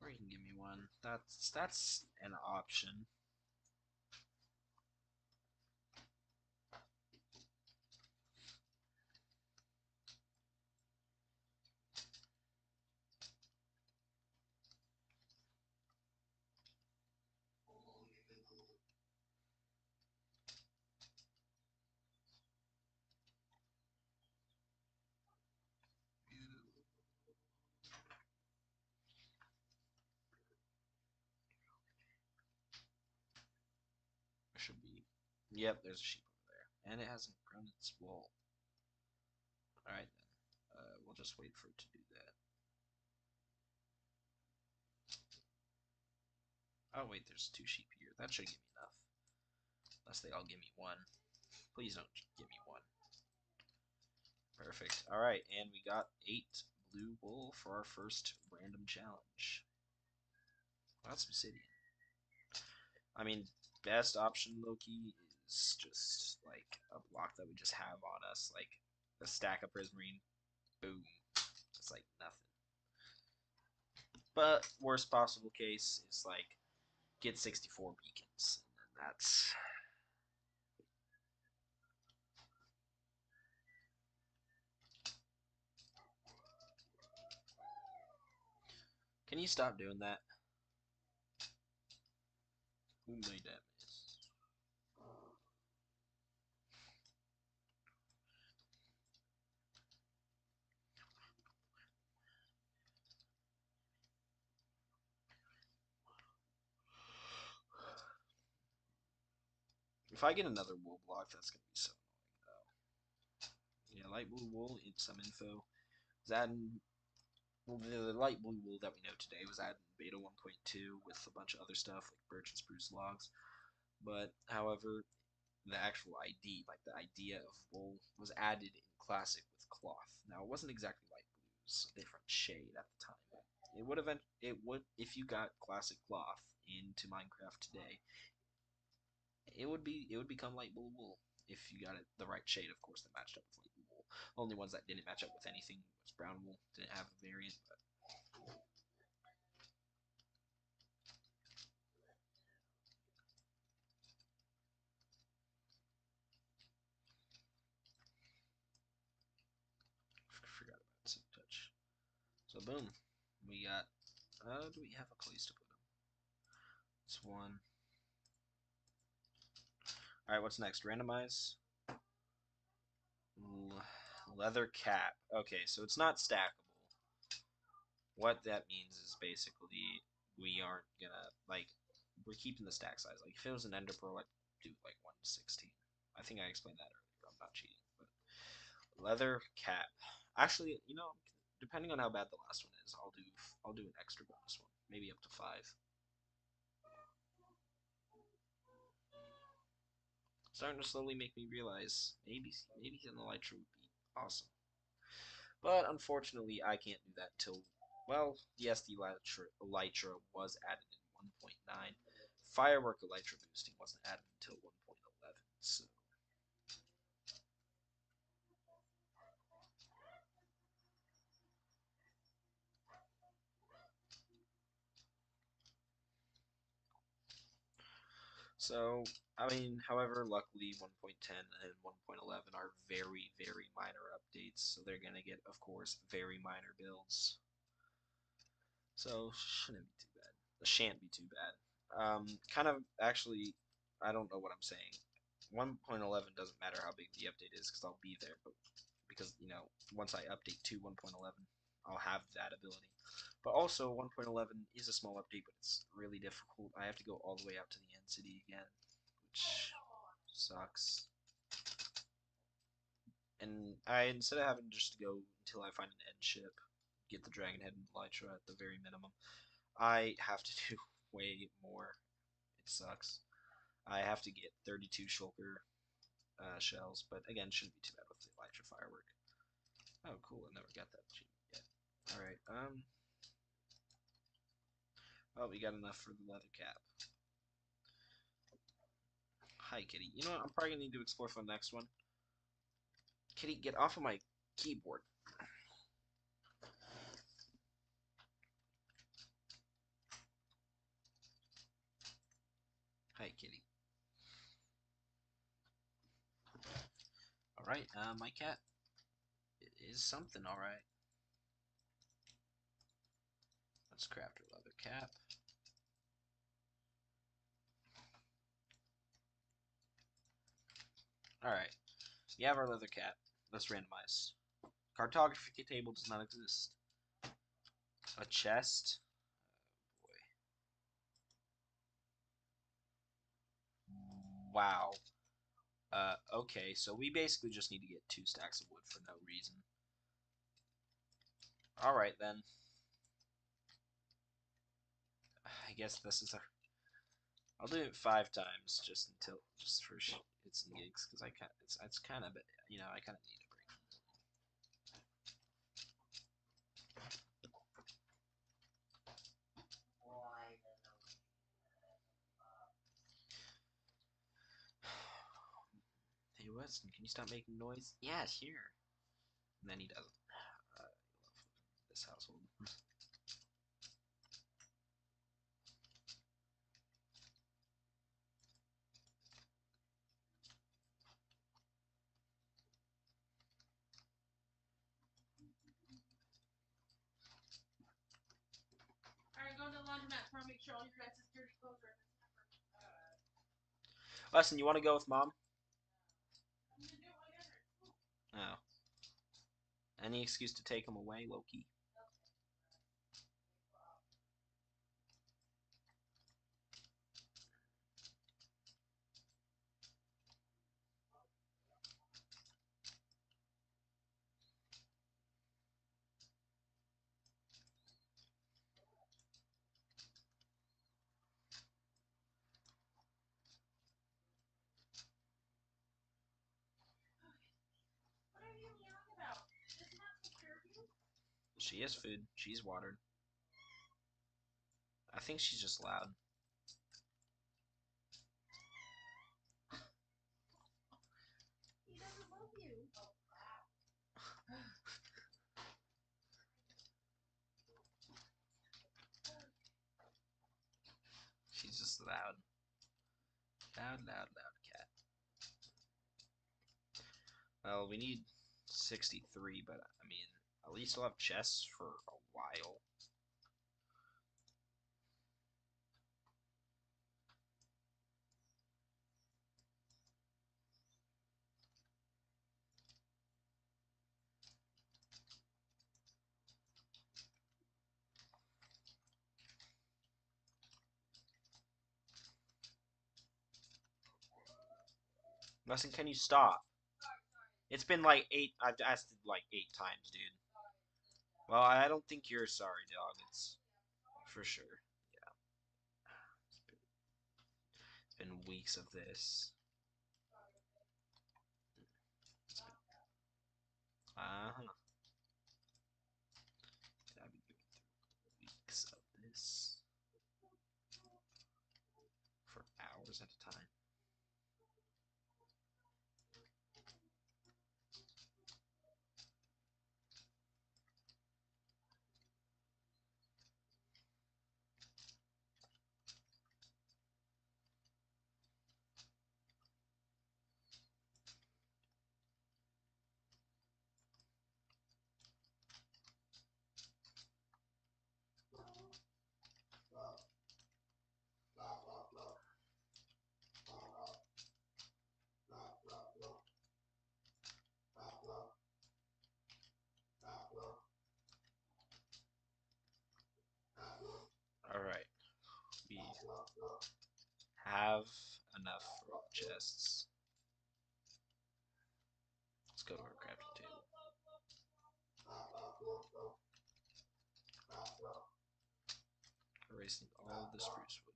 Or you can give me 1. That's an option. Should be. Yep, there's a sheep over there. And it hasn't grown its wool. Alright then. We'll just wait for it to do that. Oh wait, there's 2 sheep here. That should give me enough. Unless they all give me 1. Please don't give me 1. Perfect. Alright, and we got 8 blue wool for our first random challenge. That's obsidian. I mean, best option, Loki, is just like a block that we just have on us, like a stack of prismarine. Boom. It's like nothing. But worst possible case is like get 64 beacons, and that's. Can you stop doing that? Who made that mess? If I get another wool block, that's gonna be so annoying though. Yeah, light blue wool, some info. Was adding the light blue wool that we know today was added in beta 1.2 with a bunch of other stuff like birch and spruce logs. But however, the actual ID, like the idea of wool, was added in classic with cloth. Now it wasn't exactly light blue; it was a different shade at the time. It would if you got classic cloth into Minecraft today, it would become light blue wool if you got it the right shade, of course, that matched up with light blue wool. Only ones that didn't match up with anything was brown wool. Didn't have a variant, but forgot about Silk Touch. So boom, we got. Do we have a place to put them? It's 1. All right, what's next? Randomize. Leather cap. Okay, so it's not stackable. What that means is basically we aren't gonna like we're keeping the stack size. Like if it was an ender pearl, I'd do like 1 to 16. I think I explained that earlier. I'm not cheating, but leather cap. Actually, you know, depending on how bad the last one is, I'll do an extra bonus one, maybe up to 5. Starting to slowly make me realize maybe an elytra would be awesome. But unfortunately, I can't do that until, well, yes, the elytra was added in 1.9. Firework elytra boosting wasn't added until 1.11, so. So, I mean, however, luckily 1.10 and 1.11 are very, very minor updates, so they're going to get, of course, very minor builds. So, shouldn't be too bad. It shan't be too bad. Kind of, actually, I don't know what I'm saying. 1.11 doesn't matter how big the update is, because I'll be there, but because, you know, once I update to 1.11, I'll have that ability. But also, 1.11 is a small update, but it's really difficult. I have to go all the way out to the end city again, which sucks. And I, instead of having just to go until I find an end ship, get the dragon head and elytra at the very minimum, I have to do way more. It sucks. I have to get 32 shulker shells, but again, shouldn't be too bad with the elytra firework. Oh, cool! I never got that achievement yet. All right. Oh, we got enough for the leather cap. Hi, kitty. You know what? I'm probably gonna need to explore for the next one. Kitty, get off of my keyboard. Hi, kitty. Alright, my cat is something, alright. Let's craft a leather cap. Alright, we have our leather cap. Let's randomize. Cartography table does not exist. A chest. Oh boy. Wow. Okay, so we basically just need to get 2 stacks of wood for no reason. Alright then. I guess this is our... I'll do it 5 times just for it's and gigs, because it's kind of, you know, I kind of need a break. Hey Weston, can you stop making noise? Yeah, sure. And then he doesn't. I love this household. Alright, go to the laundromat tomorrow, make sure all your guys' dirty clothes are in this number. Weston, you want to go with Mom? Oh. Any excuse to take him away, Loki. What are you yelling about? Isn't that take care of you? She has food. She's watered. I think she's just loud. He doesn't love you. She's just loud. Loud, loud, loud cat. Well, we need 63, but I mean, at least we'll have chests for a while. Weston, can you stop? It's been like 8. I've asked it like 8 times, dude. Well, I don't think you're sorry, dog. It's for sure. Yeah. It's been weeks of this. Uh-huh. I've been going through weeks of this for hours at a time. Alright. We have enough for all the chests. Let's go to our crafting table. Erasing all of the spruce wood.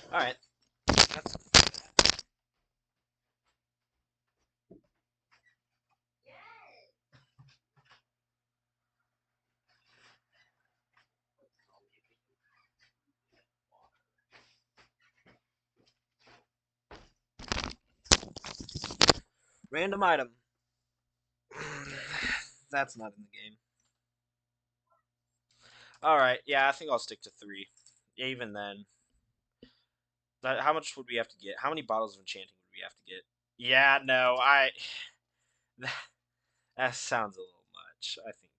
Alright. That's random item. That's not in the game. Alright, yeah, I think I'll stick to 3. Even then. How much would we have to get? How many bottles of enchanting would we have to get? Yeah, no, that sounds a little much. I think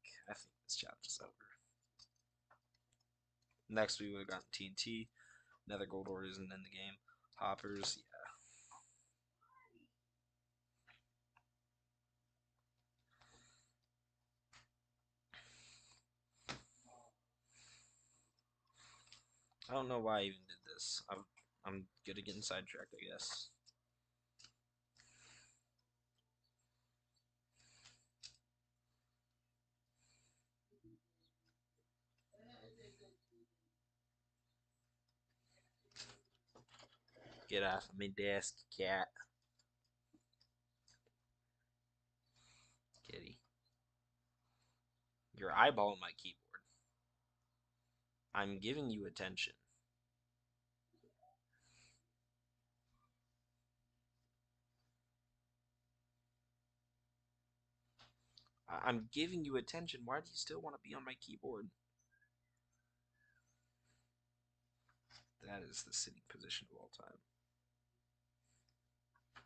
this challenge is over. Next we would have gotten TNT. Nether gold ore isn't in the game. Hoppers, yeah. I don't know why I even did this. I'm good at getting sidetracked, I guess. Get off of my desk, cat. Kitty. You're eyeballing my keyboard. I'm giving you attention. I'm giving you attention. Why do you still want to be on my keyboard? That is the sitting position of all time.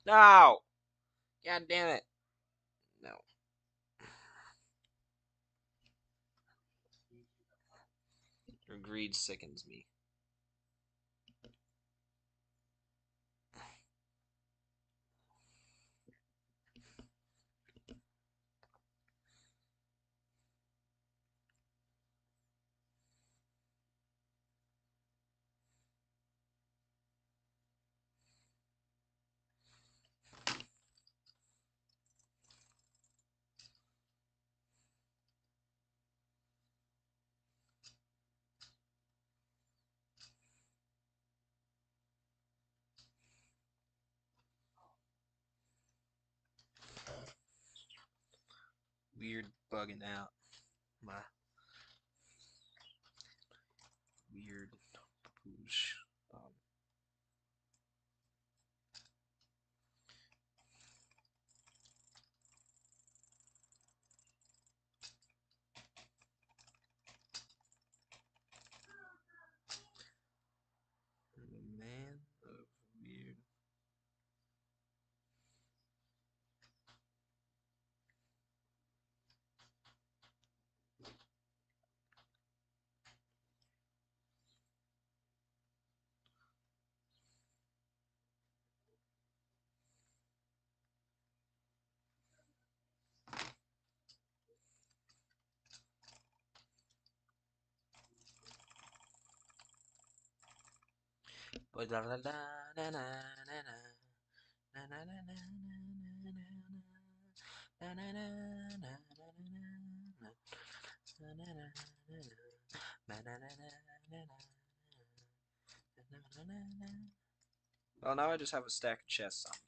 No! God damn it. No. Your greed sickens me. Weird bugging out. My weird pooch. Man of weird. Well, now I just have a stack of chests on me.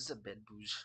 This is a bed bouge.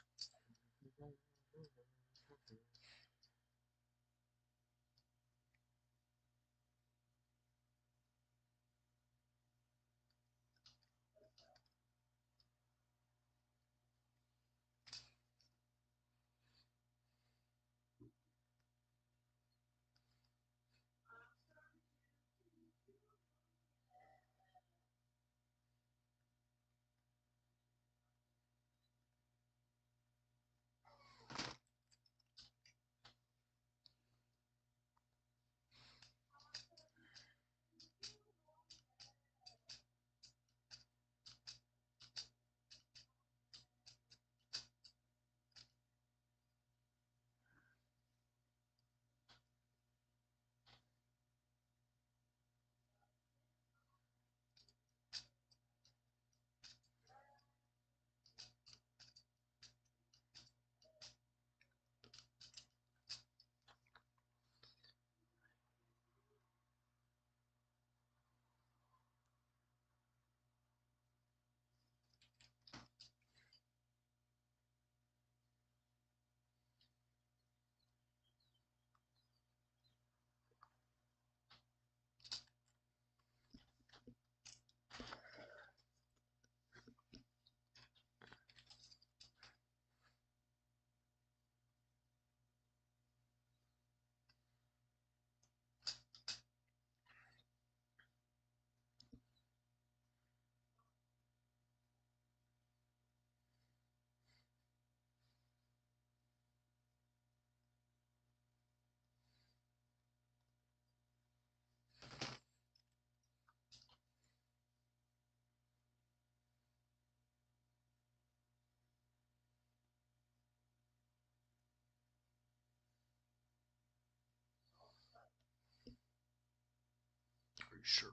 Are you sure?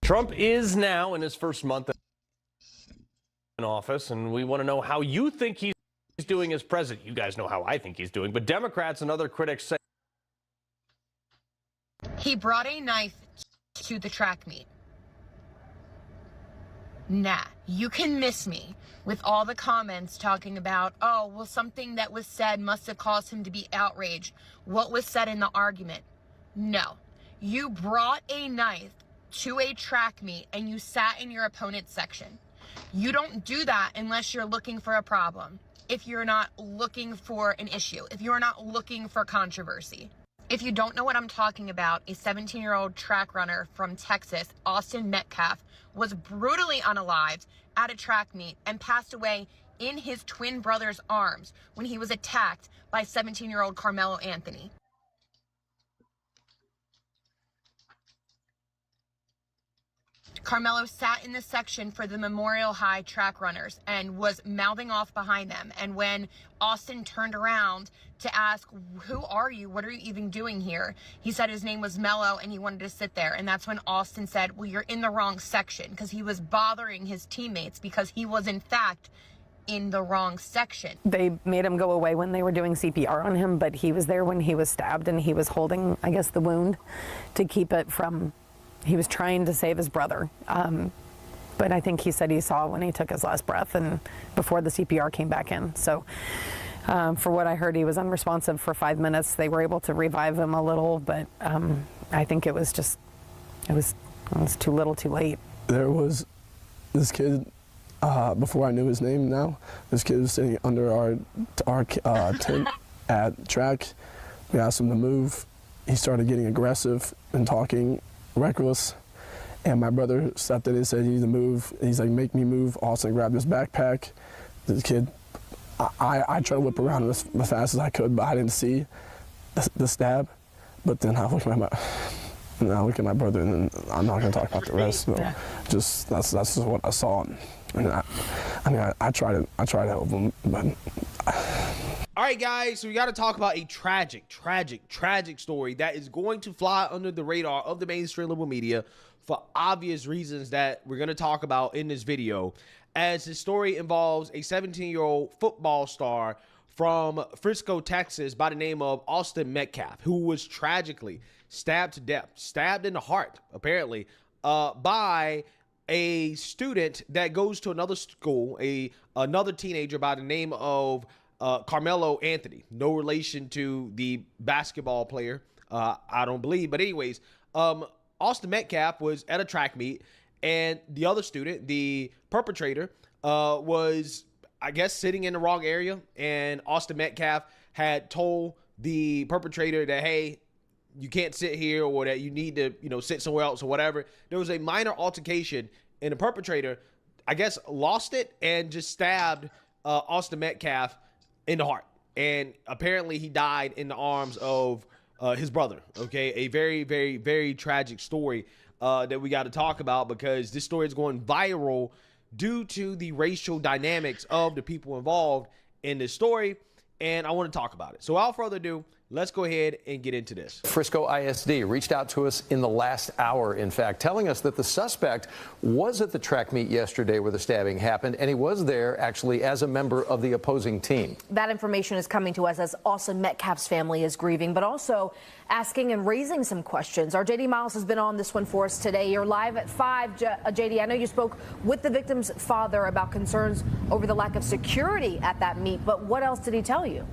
Trump is now in his first month in office, and we want to know how you think he's doing as president. You guys know how I think he's doing, but Democrats and other critics say he brought a knife to the track meet. Nah, you can miss me with all the comments talking about, oh, well, something that was said must have caused him to be outraged. What was said in the argument? No, you brought a knife to a track meet and you sat in your opponent's section. You don't do that unless you're looking for a problem, if you're not looking for an issue, if you're not looking for controversy. If you don't know what I'm talking about, a 17-year-old track runner from Texas, Austin Metcalf, was brutally unalived at a track meet and passed away in his twin brother's arms when he was attacked by 17-year-old Carmelo Anthony. Carmelo sat in the section for the Memorial High track runners and was mouthing off behind them. And when Austin turned around to ask, who are you? What are you even doing here? He said his name was Mello and he wanted to sit there. And that's when Austin said, well, you're in the wrong section, because he was bothering his teammates because he was in fact in the wrong section. They made him go away when they were doing CPR on him, but he was there when he was stabbed and he was holding, I guess, the wound to keep it from he was trying to save his brother. But I think he said he saw when he took his last breath and before the CPR came back in. So for what I heard, he was unresponsive for 5 minutes. They were able to revive him a little, but I think it was too little too late. There was this kid, before I knew his name now, this kid was sitting under our tent at track. We asked him to move. He started getting aggressive and talking reckless. And my brother stepped in and said, "You need to move." And he's like, "Make me move." Austin grabbed his backpack. The kid, I tried to whip around as fast as I could, but I didn't see the stab. But then I look at my brother, and then I'm not going to talk about the rest. So just that's just what I saw. And I try to help him, but. All right, guys, so we got to talk about a tragic story that is going to fly under the radar of the mainstream liberal media for obvious reasons that we're going to talk about in this video, as this story involves a 17-year-old football star from Frisco, Texas, by the name of Austin Metcalf, who was tragically stabbed to death, stabbed in the heart, apparently, by a student that goes to another school, another teenager by the name of Carmelo Anthony. No relation to the basketball player, I don't believe. But anyways, Austin Metcalf was at a track meet, and the other student, the perpetrator, was, I guess, sitting in the wrong area, and Austin Metcalf had told the perpetrator that, hey, you can't sit here, or that you need to, sit somewhere else, or whatever. There was a minor altercation, and the perpetrator, I guess, lost it and just stabbed Austin Metcalf in the heart. And apparently he died in the arms of his brother. Okay, a very, very, very tragic story that we got to talk about, because this story is going viral due to the racial dynamics of the people involved in this story, and I want to talk about it. So without further ado, let's go ahead and get into this. Frisco ISD reached out to us in the last hour, in fact, telling us that the suspect was at the track meet yesterday where the stabbing happened, and he was there actually as a member of the opposing team. That information is coming to us as Austin Metcalf's family is grieving, but also asking and raising some questions. Our JD Miles has been on this one for us today. You're live at 5. JD, I know you spoke with the victim's father about concerns over the lack of security at that meet, but what else did he tell you?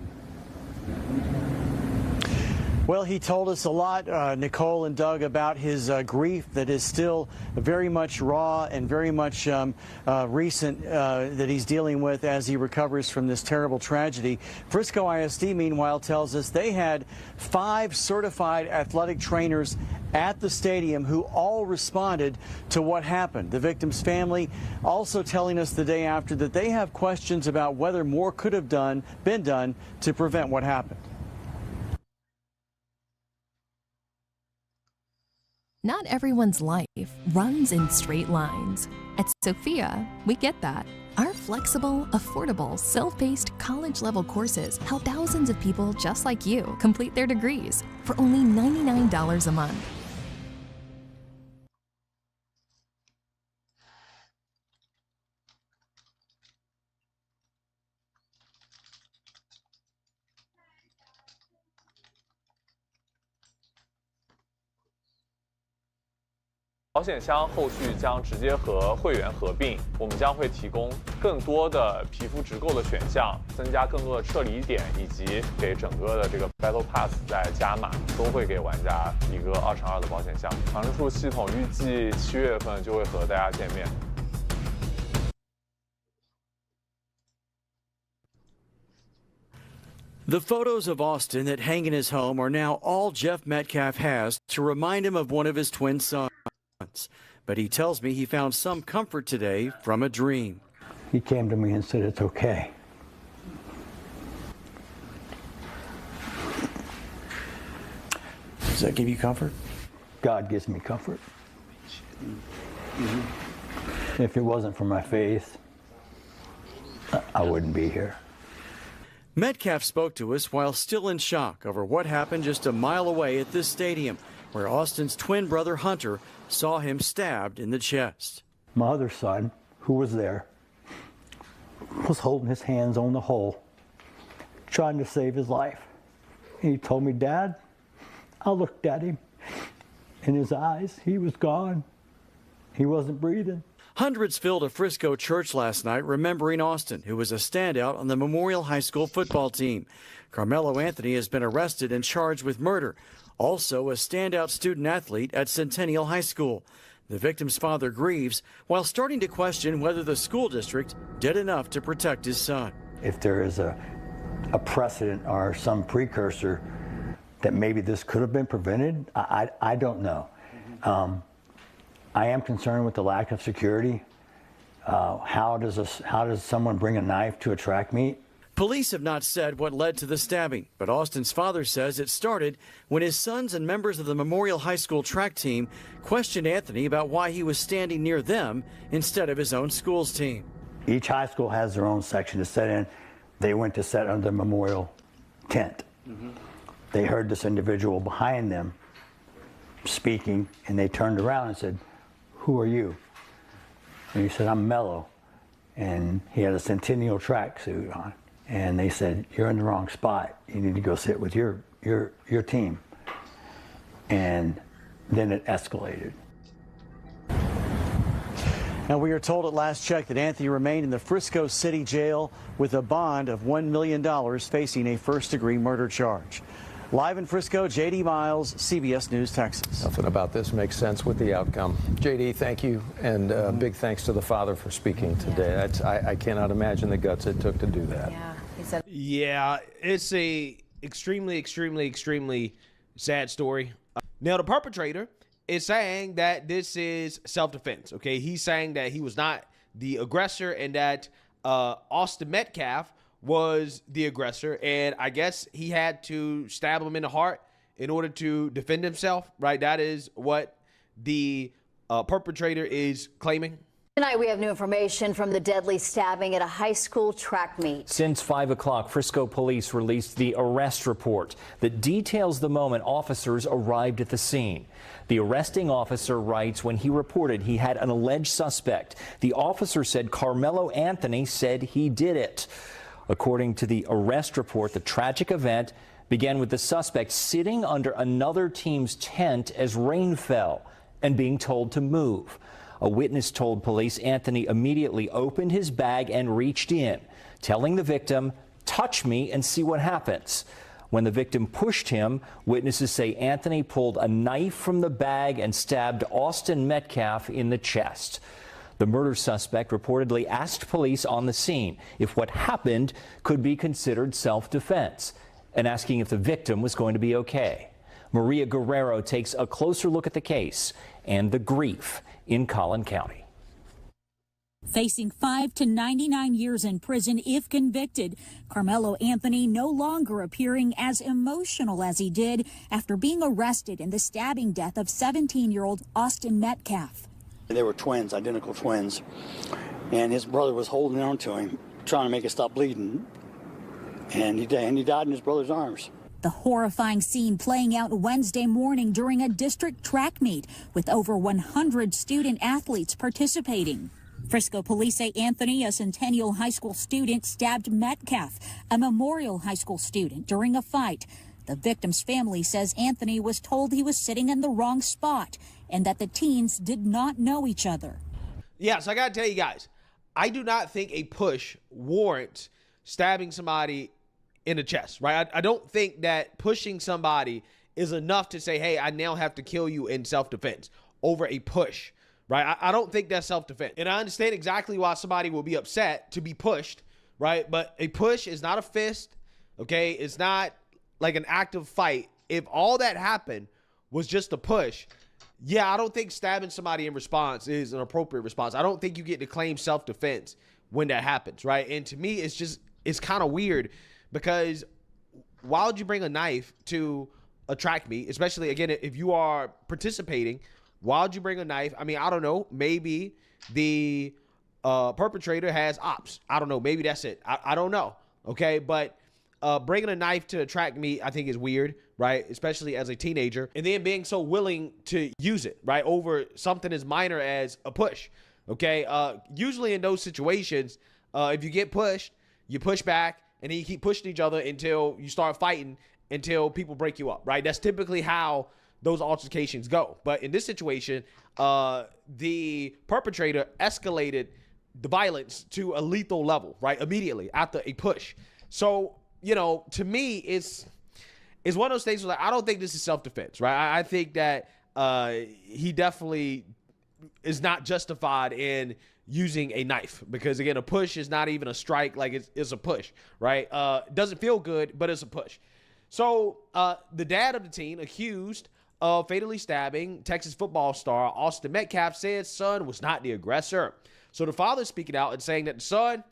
Well, he told us a lot, Nicole and Doug, about his grief that is still very much raw and very much recent that he's dealing with as he recovers from this terrible tragedy. Frisco ISD, meanwhile, tells us they had 5 certified athletic trainers at the stadium who all responded to what happened. The victim's family also telling us the day after that they have questions about whether more could have been done to prevent what happened. Not everyone's life runs in straight lines. At Sophia, we get that. Our flexible, affordable, self-paced college-level courses help thousands of people just like you complete their degrees for only $99 a month.保险箱后续将直接和会员合并，我们将会提供更多的皮肤直购的选项，增加更多的撤离点，以及给整个的这个 Battle Pass 再加码，都会给玩家一个2×2的保险箱。长生树系统预计7月份就会和大家见面。The photos of Austin that hang in his home are now all Jeff Metcalf has to remind him of one of his twin sons. But he tells me he found some comfort today from a dream. He came to me and said, "It's okay." Does that give you comfort? God gives me comfort. If it wasn't for my faith, I wouldn't be here. Metcalf spoke to us while still in shock over what happened just a mile away at this stadium, where Austin's twin brother Hunter saw him stabbed in the chest. My other son, who was there, was holding his hands on the hole, trying to save his life. And he told me, "Dad," I looked at him, in his eyes. He was gone. He wasn't breathing. Hundreds filled a Frisco church last night remembering Austin, who was a standout on the Memorial High School football team. Carmelo Anthony has been arrested and charged with murder, also a standout student athlete at Centennial High School. The victim's father grieves while starting to question whether the school district did enough to protect his son. If there is a precedent or some precursor that maybe this could have been prevented, I don't know. I am concerned with the lack of security. How does someone bring a knife to a track meet? Police have not said what led to the stabbing, but Austin's father says it started when his sons and members of the Memorial High School track team questioned Anthony about why he was standing near them instead of his own school's team. Each high school has their own section to sit in. They went to sit under the memorial tent. They heard this individual behind them speaking, and they turned around and said, "Who are you?" And he said, "I'm Mello." And he had a Centennial tracksuit on. And they said, "You're in the wrong spot. You need to go sit with your team." And then it escalated. Now, we are told at last check that Anthony remained in the Frisco City Jail with a bond of $1 million, facing a first-degree murder charge. Live in Frisco, J.D. Miles, CBS News, Texas. Nothing about this makes sense with the outcome. J.D., thank you, and big thanks to the father for speaking today. I cannot imagine the guts it took to do that. Yeah, it's a extremely sad story. Now, the perpetrator is saying that this is self-defense, okay? He's saying that he was not the aggressor and that Austin Metcalf was the aggressor, and I guess he had to stab him in the heart in order to defend himself, right? That is what the perpetrator is claiming. Tonight we have new information from the deadly stabbing at a high school track meet. Since 5 o'clock, Frisco police released the arrest report that details the moment officers arrived at the scene. The arresting officer writes when he reported he had an alleged suspect. The officer said Carmelo Anthony said he did it. According to the arrest report, the tragic event began with the suspect sitting under another team's tent as rain fell and being told to move. A witness told police Anthony immediately opened his bag and reached in, telling the victim, "Touch me and see what happens." When the victim pushed him, witnesses say Anthony pulled a knife from the bag and stabbed Austin Metcalf in the chest. The murder suspect reportedly asked police on the scene if what happened could be considered self-defense and asking if the victim was going to be okay. Maria Guerrero takes a closer look at the case and the grief in Collin County. Facing 5 to 99 years in prison if convicted, Carmelo Anthony no longer appearing as emotional as he did after being arrested in the stabbing death of 17-year-old Austin Metcalf. They were twins, identical twins, and his brother was holding on to him, trying to make it stop bleeding, and he died in his brother's arms. The horrifying scene playing out Wednesday morning during a district track meet with over 100 student athletes participating. Frisco police say Anthony, a Centennial High School student, stabbed Metcalf, a Memorial High School student, during a fight. The victim's family says Anthony was told he was sitting in the wrong spot and that the teens did not know each other. Yeah, so I gotta tell you guys, I do not think a push warrants stabbing somebody in the chest, right? I don't think that pushing somebody is enough to say, hey, I now have to kill you in self-defense over a push, right? I don't think that's self-defense. And I understand exactly why somebody will be upset to be pushed, right? But a push is not a fist, okay? It's not like an active fight. If all that happened was just a push, yeah, I don't think stabbing somebody in response is an appropriate response. I don't think you get to claim self-defense when that happens, right? And to me, it's kind of weird because why would you bring a knife to a track meet, especially, again, if you are participating? Why would you bring a knife? I mean, I don't know. Maybe the perpetrator has ops. I don't know. Maybe that's it. I don't know, okay? But bringing a knife to a track meet, I think, is weird, right? Especially as a teenager. And then being so willing to use it, right, over something as minor as a push, okay? Usually in those situations, if you get pushed, you push back, and then you keep pushing each other until you start fighting, until people break you up, right? That's typically how those altercations go. But in this situation, the perpetrator escalated the violence to a lethal level, right? Immediately after a push. So, you know, to me, it's one of those things where, like, I don't think this is self-defense, right? I think that he definitely is not justified in using a knife, because again, a push is not even a strike. Like, it's a push, right? Doesn't feel good, but it's a push. So the dad of the teen accused of fatally stabbing Texas football star Austin Metcalf said his son was not the aggressor. So the father speaking out and saying that the son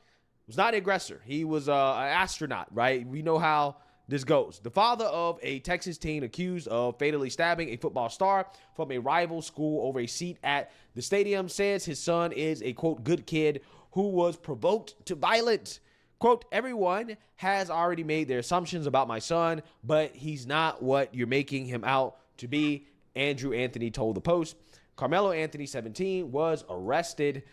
was not the aggressor. He was an astronaut, right? We know how this goes. The father of a Texas teen accused of fatally stabbing a football star from a rival school over a seat at the stadium says his son is a, quote, good kid who was provoked to violence. Quote, everyone has already made their assumptions about my son, but he's not what you're making him out to be, Andrew Anthony told the Post. Carmelo Anthony, 17, was arrested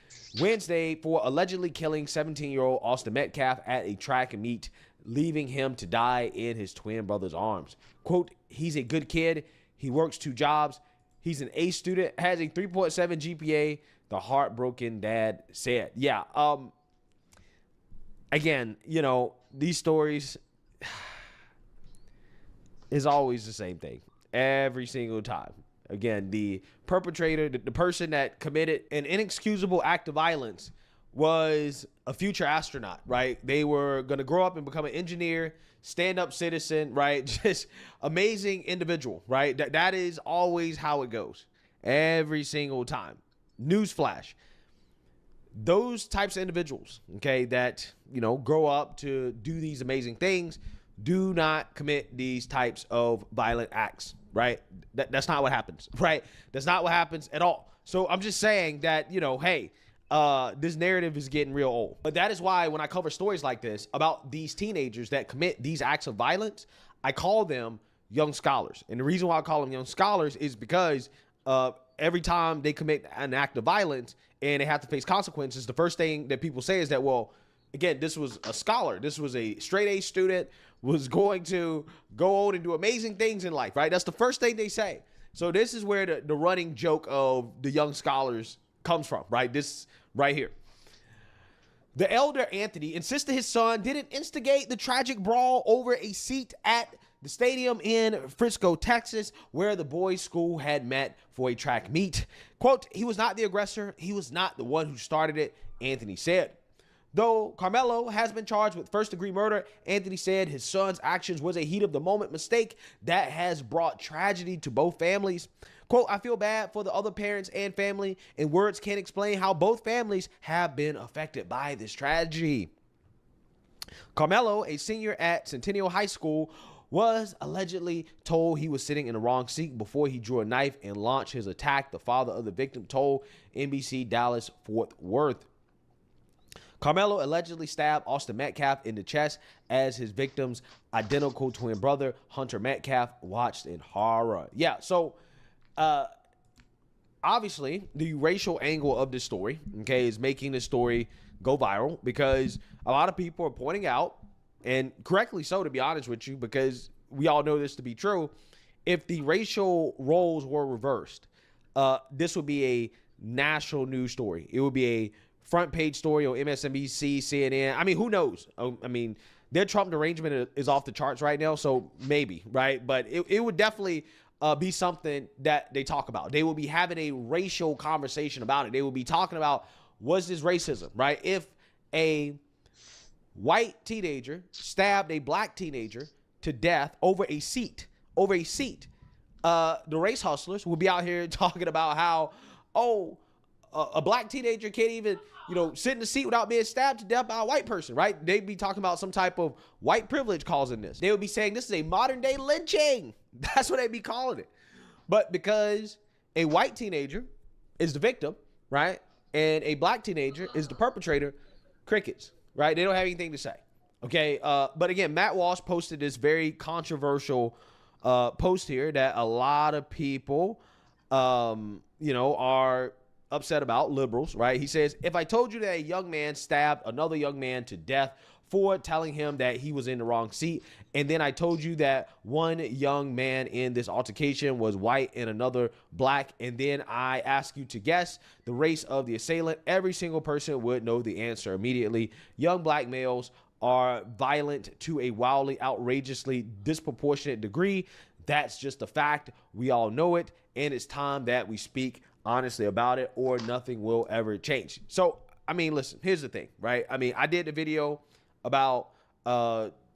Wednesday for allegedly killing 17-year-old Austin Metcalf at a track meet, leaving him to die in his twin brother's arms. Quote, he's a good kid. He works 2 jobs. He's an A student, has a 3.7 GPA, the heartbroken dad said. Yeah, again, you know, these stories is always the same thing every single time. Again, the perpetrator, the person that committed an inexcusable act of violence was a future astronaut, right? They were going to grow up and become an engineer, stand-up citizen, right? Just amazing individual, right? That is always how it goes every single time. Newsflash. Those types of individuals, okay, that, you know, grow up to do these amazing things do not commit these types of violent acts, right? That's not what happens, right? That's not what happens at all. So I'm just saying that, you know, hey, this narrative is getting real old. But that is why when I cover stories like this about these teenagers that commit these acts of violence, I call them young scholars. And the reason why I call them young scholars is because every time they commit an act of violence and they have to face consequences, the first thing that people say is that, well, again, this was a scholar. This was a straight A student, was going to go on and do amazing things in life, right? That's the first thing they say. So this is where the running joke of the young scholars comes from, right? This right here. The elder Anthony insisted his son didn't instigate the tragic brawl over a seat at the stadium in Frisco, Texas, where the boys' school had met for a track meet. Quote, he was not the aggressor. He was not the one who started it, Anthony said. Though Carmelo has been charged with first-degree murder, Anthony said his son's actions was a heat-of-the-moment mistake that has brought tragedy to both families. Quote, I feel bad for the other parents and family, and words can't explain how both families have been affected by this tragedy. Carmelo, a senior at Centennial High School, was allegedly told he was sitting in the wrong seat before he drew a knife and launched his attack, the father of the victim told NBC Dallas Fort Worth. Carmelo allegedly stabbed Austin Metcalf in the chest as his victim's identical twin brother, Hunter Metcalf, watched in horror. Yeah, so obviously the racial angle of this story, okay, is making this story go viral because a lot of people are pointing out, and correctly so, to be honest with you, because we all know this to be true, if the racial roles were reversed, this would be a national news story. It would be a front page story on MSNBC, CNN. I mean, who knows? I mean, their Trump derangement is off the charts right now, so maybe, right? But it would definitely be something that they talk about. They will be having a racial conversation about it. They will be talking about, was this racism, right? If a white teenager stabbed a black teenager to death over a seat, the race hustlers will be out here talking about how, oh, a black teenager can't even, sit in the seat without being stabbed to death by a white person, right? They'd be talking about some type of white privilege causing this. They would be saying this is a modern day lynching. That's what they'd be calling it. But because a white teenager is the victim, right? And a black teenager is the perpetrator, crickets, right? They don't have anything to say. Okay. But again, Matt Walsh posted this very controversial post here that a lot of people, are upset about, liberals, right? He says, if I told you that a young man stabbed another young man to death for telling him that he was in the wrong seat. And then I told you that one young man in this altercation was white and another black. And then I asked you to guess the race of the assailant. Every single person would know the answer immediately. Young black males are violent to a wildly, outrageously disproportionate degree. That's just a fact. We all know it. And it's time that we speak honestly about it, or nothing will ever change. So, I mean, listen, here's the thing, right? I mean, I did a video about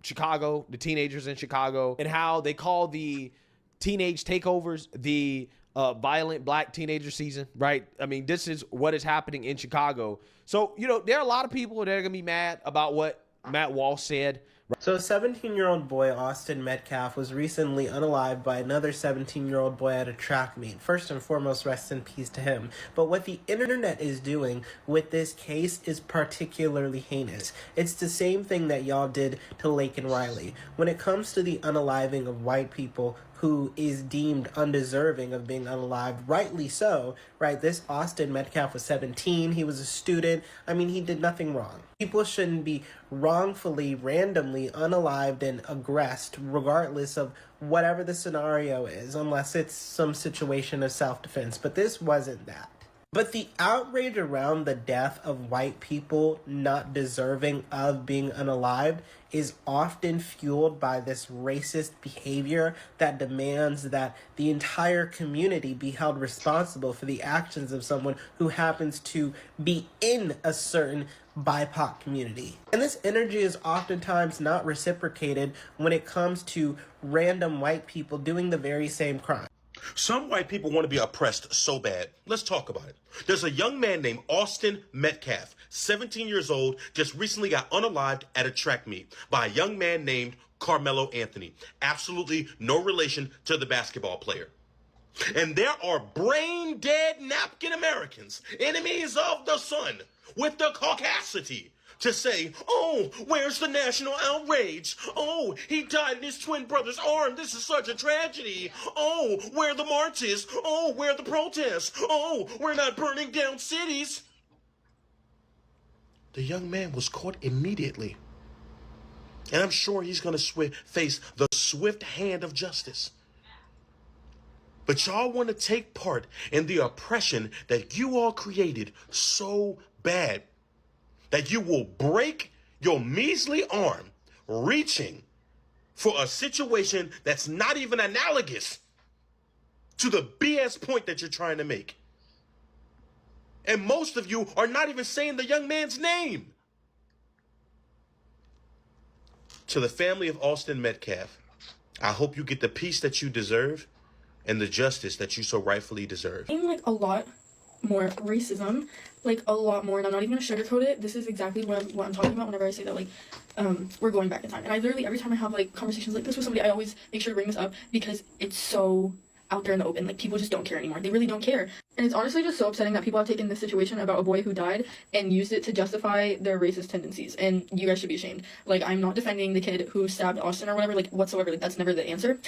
Chicago, the teenagers in Chicago, and how they call the teenage takeovers the violent black teenager season, right? I mean, this is what is happening in Chicago. So, you know, there are a lot of people that are going to be mad about what Matt Walsh said. So a 17-year-old boy, Austin Metcalf, was recently unalived by another 17-year-old boy at a track meet. First and foremost, rest in peace to him. But what the internet is doing with this case is particularly heinous. It's the same thing that y'all did to Lake and Riley. When it comes to the unaliving of white people who is deemed undeserving of being unalived, rightly so, right? This Austin Metcalf was 17, he was a student. I mean, he did nothing wrong. People shouldn't be wrongfully, randomly unalived and aggressed, regardless of whatever the scenario is, unless it's some situation of self-defense. But this wasn't that. But the outrage around the death of white people not deserving of being unalived is often fueled by this racist behavior that demands that the entire community be held responsible for the actions of someone who happens to be in a certain BIPOC community. And this energy is oftentimes not reciprocated when it comes to random white people doing the very same crime. Some white people want to be oppressed so bad. Let's talk about it. There's a young man named Austin Metcalf, 17 years old, just recently got unalived at a track meet by a young man named Carmelo Anthony. Absolutely no relation to the basketball player. And there are brain-dead napkin Americans, enemies of the sun, with the caucasity to say, oh, where's the national outrage? Oh, he died in his twin brother's arm. This is such a tragedy. Oh, where are the marches? Oh, where are the protests? Oh, we're not burning down cities. The young man was caught immediately. And I'm sure he's going to face the swift hand of justice. But y'all want to take part in the oppression that you all created so bad that you will break your measly arm reaching for a situation that's not even analogous to the BS point that you're trying to make. And most of you are not even saying the young man's name. To the family of Austin Metcalf, I hope you get the peace that you deserve and the justice that you so rightfully deserve. Like a lot more racism, like a lot more, and I'm not even gonna sugarcoat it. This is exactly what I'm talking about whenever I say that, like, we're going back in time. And I literally, every time I have like conversations like this with somebody, I always make sure to bring this up because it's so out there in the open. Like, people just don't care anymore. They really don't care. And it's honestly just so upsetting that people have taken this situation about a boy who died and used it to justify their racist tendencies. And you guys should be ashamed. Like, I'm not defending the kid who stabbed Austin or whatever, like, whatsoever. Like, that's never the answer.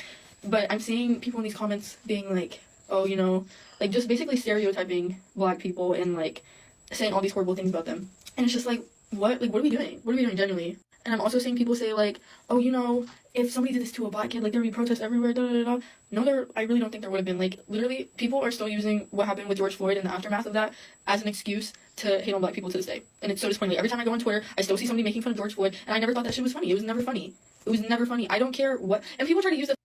But I'm seeing people in these comments being like, oh, you know, like, just basically stereotyping black people and, like, saying all these horrible things about them. And it's just like, what? Like, what are we doing? What are we doing genuinely? And I'm also seeing people say, like, oh, you know, if somebody did this to a black kid, like, there would be protests everywhere, da da da da. No, I really don't think there would have been. Like, literally, people are still using what happened with George Floyd and the aftermath of that as an excuse to hate on black people to this day. And it's so disappointing. Like, every time I go on Twitter, I still see somebody making fun of George Floyd, and I never thought that shit was funny. It was never funny. It was never funny. I don't care what. And people try to use the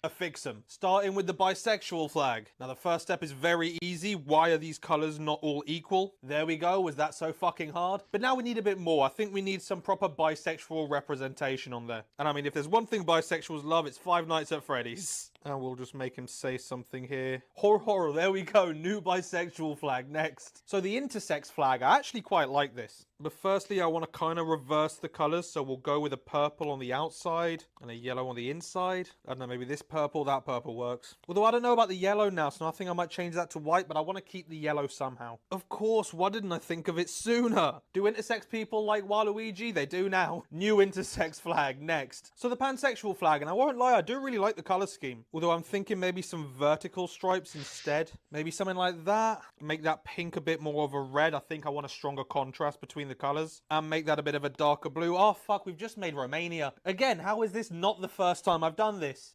fix them, starting with the bisexual flag. Now the first step is very easy. Why are these colors not all equal? There we go. Was that so fucking hard? But now we need a bit more. I think we need some proper bisexual representation on there. And I mean, if there's one thing bisexuals love, it's Five Nights at Freddy's. And we'll just make him say something here. Horror, there we go. New bisexual flag, next. So the intersex flag, I actually quite like this. But firstly, I want to kind of reverse the colors. So we'll go with a purple on the outside and a yellow on the inside. I don't know, maybe this purple, that purple works. Although I don't know about the yellow now, so I think I might change that to white, but I want to keep the yellow somehow. Of course, why didn't I think of it sooner? Do intersex people like Waluigi? They do now. New intersex flag, next. So the pansexual flag, and I won't lie, I do really like the color scheme. Although I'm thinking maybe some vertical stripes instead. Maybe something like that. Make that pink a bit more of a red. I think I want a stronger contrast between the colors. And make that a bit of a darker blue. Oh fuck, we've just made Romania. Again, how is this not the first time I've done this?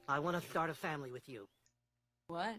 I want to start a family with you. What?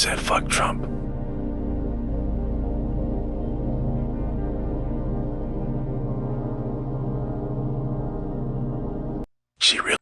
said fuck Trump. She really.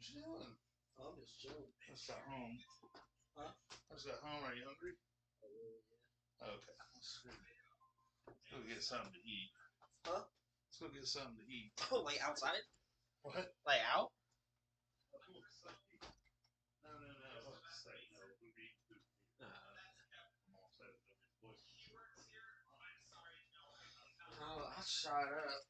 What you doing? I'm just chilling. I just got home. Huh? I just got home. Are you hungry? Okay. Let's go get something to eat. Huh? Let's go get something to eat. Oh, like outside? What? Like out? No. Say no. Oh, I shot up.